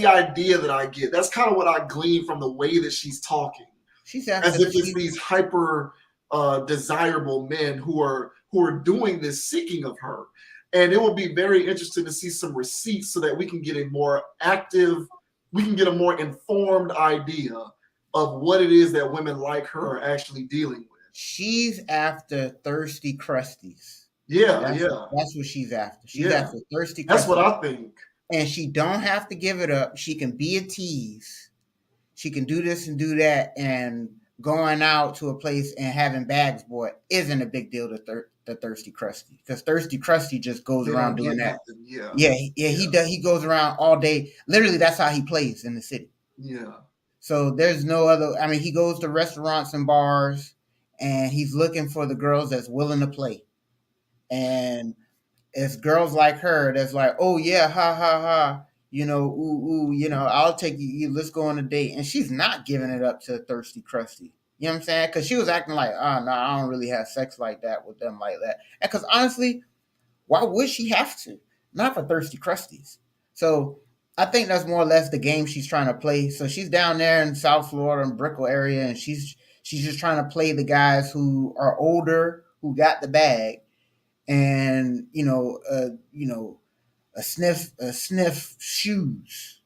idea that I get. That's kind of what I glean from the way that she's talking. As if it's these hyper desirable men who are doing this, seeking of her. And it would be very interesting to see some receipts so that we can get a more informed idea of what it is that women like her are actually dealing with. She's after thirsty crusties. That's what she's after. She's after thirsty crusties. That's what I think. And she don't have to give it up. She can be a tease. She can do this and do that, and going out to a place and having bags bought isn't a big deal to the thirsty crusty, because thirsty crusty just goes around doing that. He goes around all day. Literally, that's how he plays in the city. So there's no other. I mean, he goes to restaurants and bars, and he's looking for the girls that's willing to play. And it's girls like her that's like, oh yeah, ha ha ha, I'll take you, let's go on a date. And she's not giving it up to thirsty crusty. You know what I'm saying? Because she was acting like, no, I don't really have sex like that with them like that. And because honestly, why would she have to? Not for thirsty crusties. So I think that's more or less the game she's trying to play. So she's down there in South Florida and Brickell area, and she's just trying to play the guys who are older, who got the bag, and a sniff shoes,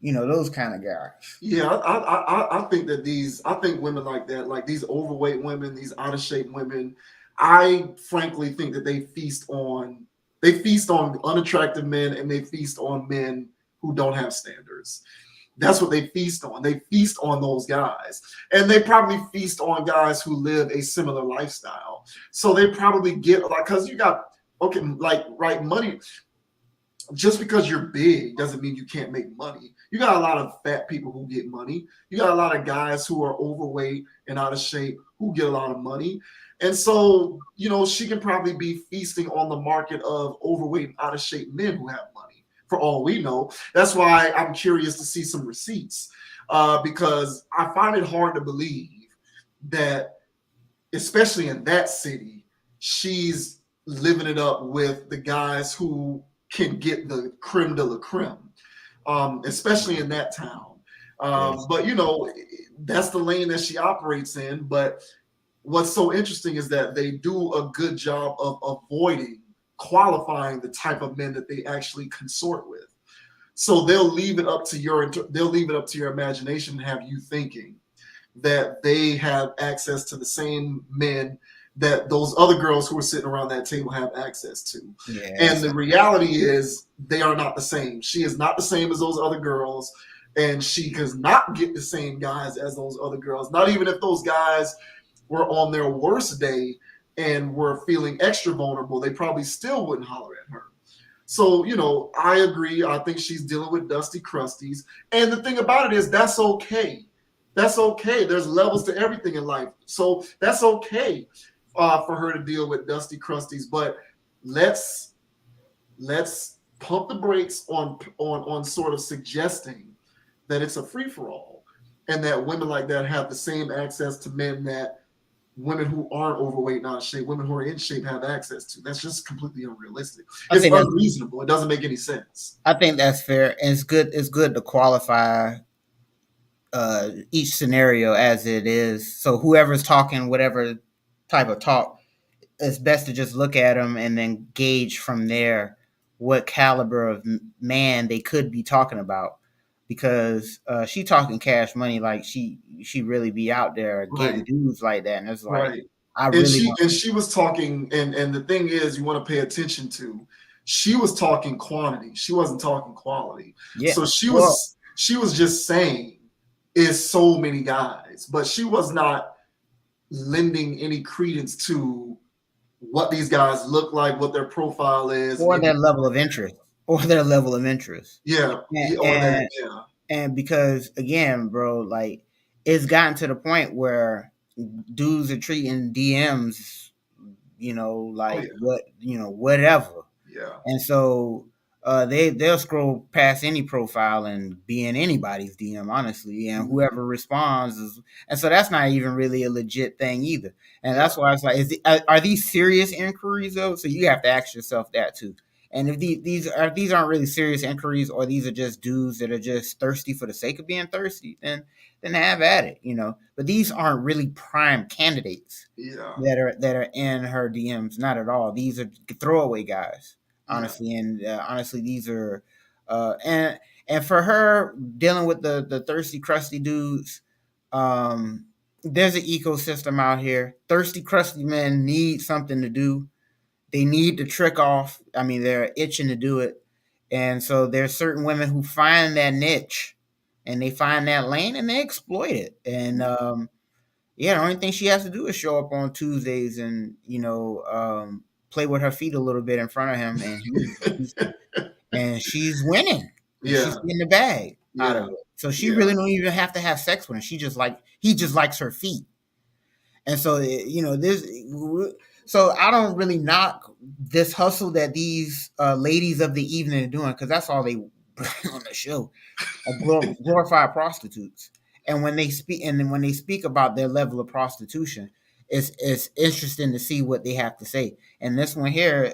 those kind of guys. Yeah, I think that I think women like that, like these overweight women, these out of shape women, I frankly think that they feast on unattractive men, and they feast on men who don't have standards. That's what they feast on. They feast on those guys, and they probably feast on guys who live a similar lifestyle. So they probably get because you got money. Just because you're big doesn't mean you can't make money. You got a lot of fat people who get money. You got a lot of guys who are overweight and out of shape who get a lot of money. And so, she can probably be feasting on the market of overweight and out of shape men who have money, for all we know. That's why I'm curious to see some receipts, because I find it hard to believe that, especially in that city, she's living it up with the guys who can get the creme de la creme, especially in that town. But, that's the lane that she operates in. But what's so interesting is that they do a good job of avoiding qualifying the type of men that they actually consort with. So they'll leave it up to your imagination and have you thinking that they have access to the same men that those other girls who are sitting around that table have access to. Yeah. And the reality is they are not the same. She is not the same as those other girls, and she does not get the same guys as those other girls. Not even if those guys were on their worst day and were feeling extra vulnerable, they probably still wouldn't holler at her. So, I agree. I think she's dealing with dusty crusties. And the thing about it is that's okay. That's okay. There's levels to everything in life. So that's okay for her to deal with dusty crusties. But let's pump the brakes on sort of suggesting that it's a free-for-all and that women like that have the same access to men that women who aren't overweight, not in shape, women who are in shape have access to. That's just completely unrealistic. It's unreasonable. It doesn't make any sense. I think that's fair. And it's good to qualify each scenario as it is. So whoever's talking, whatever type of talk, it's best to just look at them and then gauge from there what caliber of man they could be talking about. Because she talking cash money, like she really be out there getting dudes like that, and it's like she was talking, and the thing is, you want to pay attention to, she was talking quantity, she wasn't talking quality. Yeah. So she was just saying is so many guys, but she was not lending any credence to what these guys look like, what their profile is, or their level of interest. Yeah. And because again, bro, like it's gotten to the point where dudes are treating DMs, whatever. Yeah. And so they'll scroll past any profile and be in anybody's DM, honestly, and whoever responds is, and so that's not even really a legit thing either. And that's why it's like, are these serious inquiries though? So you have to ask yourself that too. And if these aren't really serious inquiries, or these are just dudes that are just thirsty for the sake of being thirsty, then have at it, But these aren't really prime candidates that are in her DMs, not at all. These are throwaway guys, honestly, and honestly, these are and for her dealing with the thirsty, crusty dudes. There's an ecosystem out here. Thirsty, crusty men need something to do. They need to trick off. I mean, they're itching to do it. And so there's certain women who find that niche and they find that lane and they exploit it. And the only thing she has to do is show up on Tuesdays and, play with her feet a little bit in front of him, and she's winning. Yeah. She's getting the bag out of it. So she really don't even have to have sex with him. He just likes her feet. And so, so I don't really knock this hustle that these ladies of the evening are doing, because that's all they bring on the show, glorified prostitutes. And when they speak about their level of prostitution, it's interesting to see what they have to say. And this one here,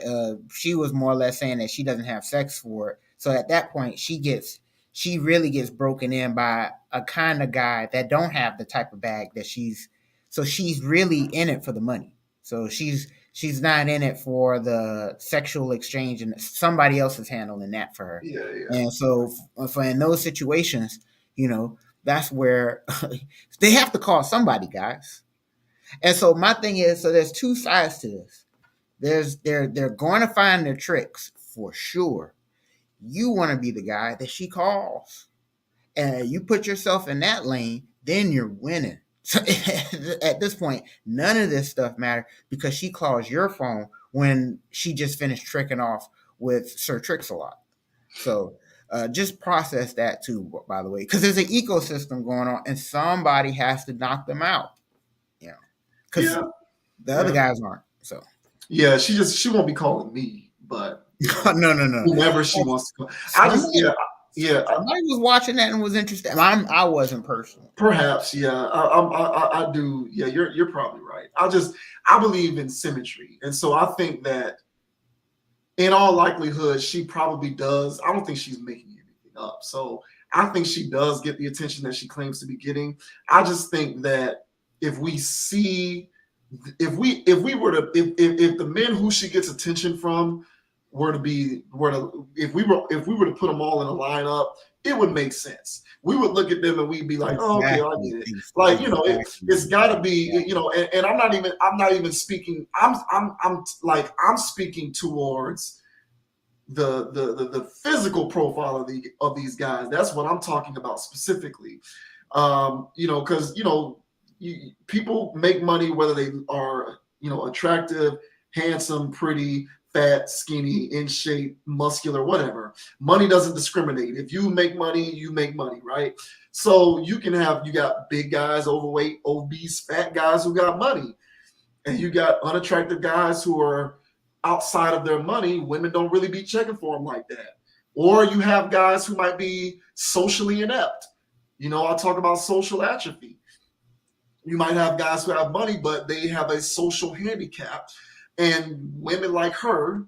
she was more or less saying that she doesn't have sex for it. So at that point, she really gets broken in by a kind of guy that don't have the type of bag that she's really in it for the money. So she's not in it for the sexual exchange, and somebody else is handling that for her. Yeah. And so for in those situations, that's where they have to call somebody, guys. And so my thing is, so there's two sides to this. They're going to find their tricks for sure. You want to be the guy that she calls, and you put yourself in that lane, then you're winning. So at this point, none of this stuff matters, because she calls your phone when she just finished tricking off with Sir Trix-a-Lot. So just process that too, by the way, because there's an ecosystem going on, and somebody has to knock them out. Because the other guys aren't. So she won't be calling me, but no. Whoever she wants to call. Somebody was watching that and was interested. I wasn't personally. Perhaps, I do. Yeah, you're probably right. I believe in symmetry, and so I think that in all likelihood, she probably does. I don't think she's making anything up. So I think she does get the attention that she claims to be getting. I just think that if the men who she gets attention from were to be if we were to put them all in a lineup, it would make sense. We would look at them and we'd be like, oh, okay, I Exactly. get it. Like, you know, it's got to be, Exactly. you know, and I'm not even speaking. I'm speaking towards the physical profile of these guys. That's what I'm talking about specifically. You know, because you know, people make money whether they are, you know, attractive, handsome, pretty, fat, skinny, in shape, muscular, whatever. Money doesn't discriminate. If you make money, you make money, right? So you got big guys, overweight, obese, fat guys who got money, and you got unattractive guys who are outside of their money. Women don't really be checking for them like that. Or you have guys who might be socially inept. You know, I talk about social atrophy. You might have guys who have money, but they have a social handicap. And women like her,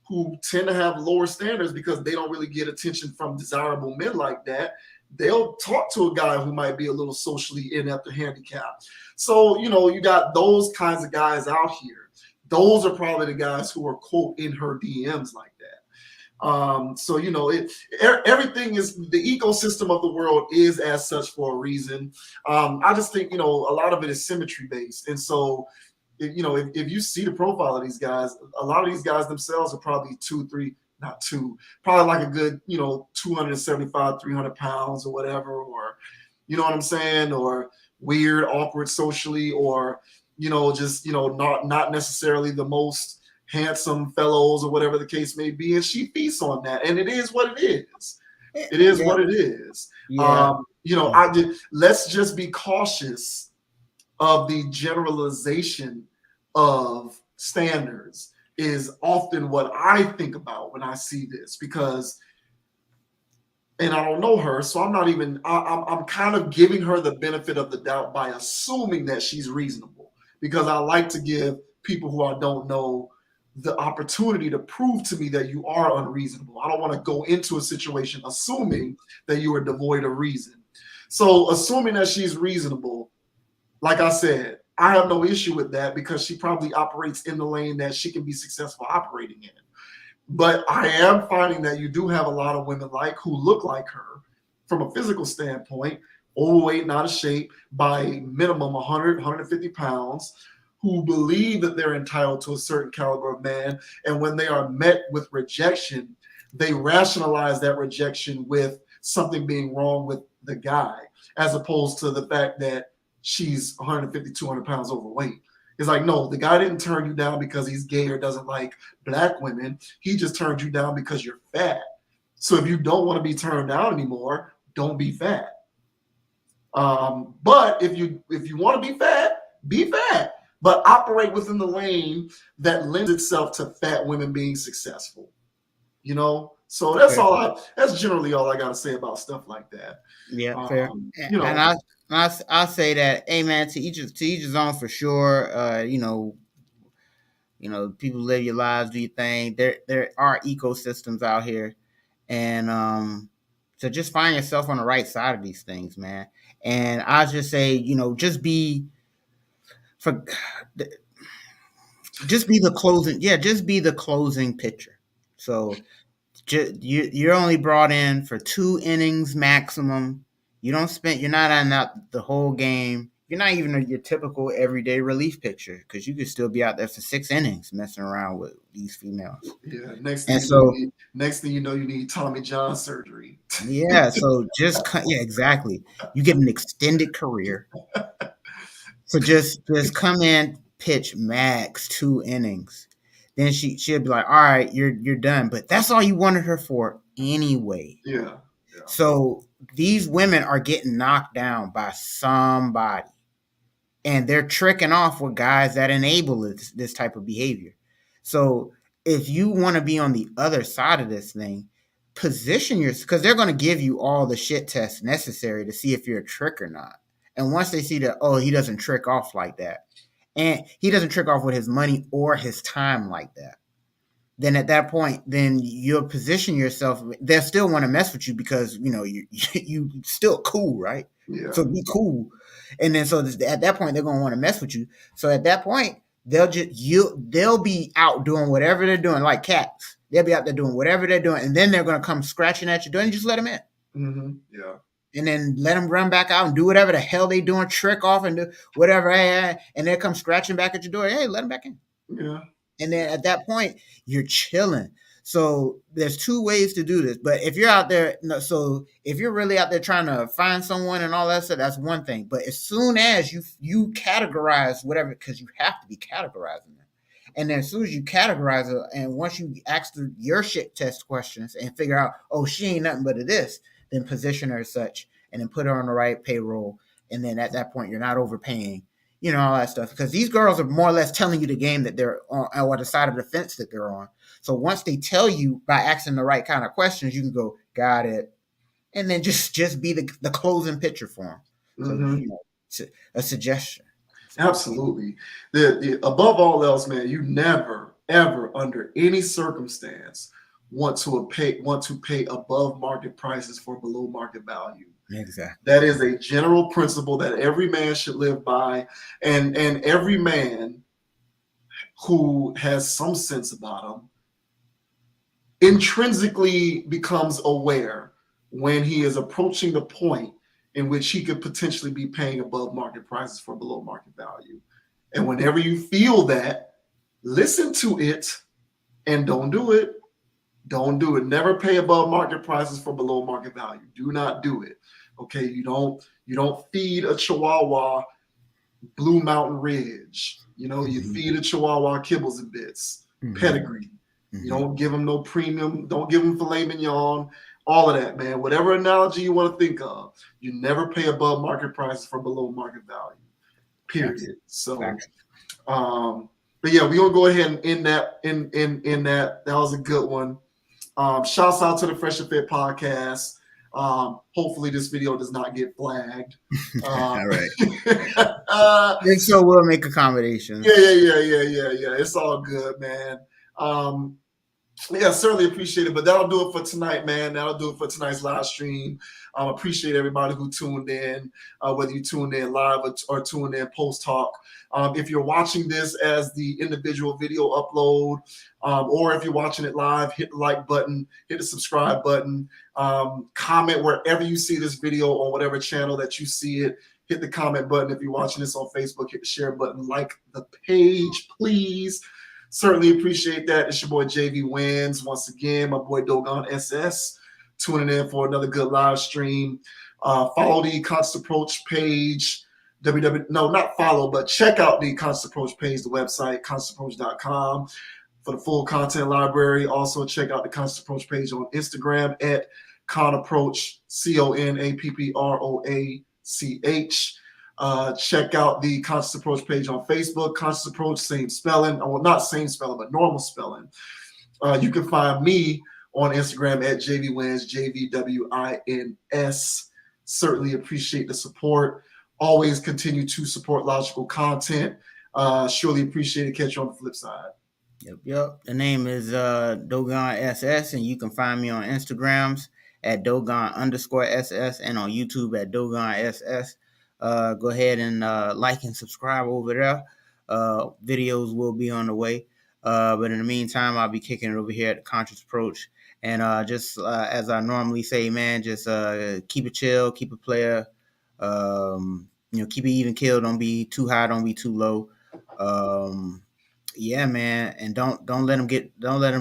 who tend to have lower standards because they don't really get attention from desirable men like that, they'll talk to a guy who might be a little socially inept or handicapped. So, you know, you got those kinds of guys out here. Those are probably the guys who are, quote, in her DMs like that. So, you know, everything is, the ecosystem of the world is as such for a reason. I just think, you know, a lot of it is symmetry based. And so, you know, if you see the profile of these guys, a lot of these guys themselves are probably probably like a good, you know, 275, 300 pounds or whatever, or, you know what I'm saying? Or weird, awkward socially, or, you know, just, you know, not necessarily the most handsome fellows or whatever the case may be. And she feasts on that. And it is what it is. It is what it is. Yeah. You know, let's just be cautious of the generalization of standards is often what I think about when I see this, because, and I don't know her, so I'm kind of giving her the benefit of the doubt by assuming that she's reasonable, because I like to give people who I don't know the opportunity to prove to me that you are unreasonable. I don't want to go into a situation assuming that you are devoid of reason. So assuming that she's reasonable, like I said, I have no issue with that because she probably operates in the lane that she can be successful operating in. But I am finding that you do have a lot of women who look like her from a physical standpoint, overweight, not out of shape, by minimum 100, 150 pounds, who believe that they're entitled to a certain caliber of man. And when they are met with rejection, they rationalize that rejection with something being wrong with the guy, as opposed to the fact that she's 150, 200 pounds overweight. It's like, no, the guy didn't turn you down because he's gay or doesn't like black women. He just turned you down because you're fat. So if you don't want to be turned down anymore, don't be fat. But if you want to be fat, but operate within the lane that lends itself to fat women being successful. You know? So that's generally all I got to say about stuff like that. Yeah, fair. You know, And I say that, hey man, to each his own for sure. You know, people live your lives, do your thing. There are ecosystems out here, and so just find yourself on the right side of these things, man. And I just say, you know, just be the closing. Yeah, just be the closing pitcher. So you're only brought in for 2 innings maximum. You're not on that the whole game. You're not even your typical everyday relief pitcher, because you could still be out there for 6 innings messing around with these females. Yeah. Next thing you know, you need Tommy John surgery. Yeah. So exactly. You get an extended career. So just come in, pitch max 2 innings. Then she'll be like, all right, you're done. But that's all you wanted her for anyway. Yeah. So these women are getting knocked down by somebody, and they're tricking off with guys that enable this type of behavior. So if you want to be on the other side of this thing, position yourself, because they're going to give you all the shit tests necessary to see if you're a trick or not. And once they see that, oh, he doesn't trick off like that, and he doesn't trick off with his money or his time like that, then at that point, then you'll position yourself. They'll still want to mess with you because, you know, you still cool, right? Yeah. So be cool. And then so at that point, they're going to want to mess with you. So at that point, they'll be out doing whatever they're doing, like cats. They'll be out there doing whatever they're doing, and then they're going to come scratching at your door, and you just let them in. Mm-hmm. Yeah. And then let them run back out and do whatever the hell they doing, trick off and do whatever, and they come scratching back at your door. Hey, let them back in. Yeah. And then at that point, you're chilling. So there's two ways to do this. But if you're out there, so if you're really out there trying to find someone and all that stuff, that's one thing. But as soon as you categorize whatever, because you have to be categorizing them. And then as soon as you categorize it, and once you ask your shit test questions and figure out, oh, she ain't nothing but a this, then position her as such, and then put her on the right payroll. And then at that point, you're not overpaying, all that stuff. Because these girls are more or less telling you the game that they're on, or the side of the fence that they're on. So once they tell you by asking the right kind of questions, you can go, got it. And then just be the closing picture for them. So, a suggestion. Absolutely. Above all else, man, you never, ever, under any circumstance, want to pay above market prices for below market value. Exactly. That is a general principle that every man should live by, and every man who has some sense about him intrinsically becomes aware when he is approaching the point in which he could potentially be paying above market prices for below market value. And whenever you feel that, listen to it and don't do it. Don't do it. Never pay above market prices for below market value. Do not do it. Okay, you don't feed a Chihuahua Blue Mountain Ridge. You feed a Chihuahua kibbles and bits, pedigree. You don't give them no premium. Don't give them filet mignon. All of that, man. Whatever analogy you want to think of, you never pay above market prices for below market value. Period. So, but yeah, we're gonna go ahead and end that. That was a good one. Shouts out to the Fresh and Fit podcast. Hopefully this video does not get flagged. All right. And so we'll make accommodations. Yeah. It's all good, man. Yeah, certainly appreciate it. But that'll do it for tonight, man. That'll do it for tonight's live stream. Appreciate everybody who tuned in, whether you tuned in live or tuned in post-talk. If you're watching this as the individual video upload, or if you're watching it live, hit the like button, hit the subscribe button, comment wherever you see this video on whatever channel that you see it. Hit the comment button. If you're watching this on Facebook, hit the share button, like the page, please. Certainly appreciate that. It's your boy JV Wins. Once again, my boy Dogon SS tuning in for another good live stream. Follow the Constant Approach page. Not follow, but check out the Constant Approach page, the website, constantapproach.com for the full content library. Also, check out the Constant Approach page on Instagram at ConApproach, ConApproach. Check out the Constant Approach page on Facebook. Constant Approach, same spelling. Well, not same spelling, but normal spelling. You can find me on Instagram at JVWins, JVWINS. Certainly appreciate the support. Always continue to support logical content. Surely appreciate it. Catch you on the flip side. Yep. The name is Dogon SS, and you can find me on Instagrams at Dogon_SS and on YouTube at Dogon SS. Go ahead and like and subscribe over there. Videos will be on the way. But in the meantime, I'll be kicking it over here at the Conscious Approach. And just as I normally say, man, just keep it chill, keep it player. Keep it even kill. Don't be too high, don't be too low. Yeah, man. And don't let them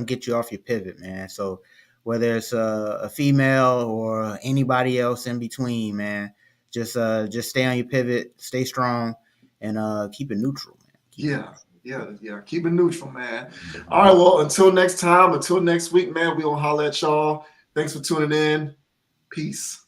get you off your pivot, man. So whether it's a female or anybody else in between, man, just stay on your pivot, stay strong, and keep it neutral, man. Keep it neutral, man. All right, well, until next time, until next week, man, we'll holler at y'all. Thanks for tuning in. Peace.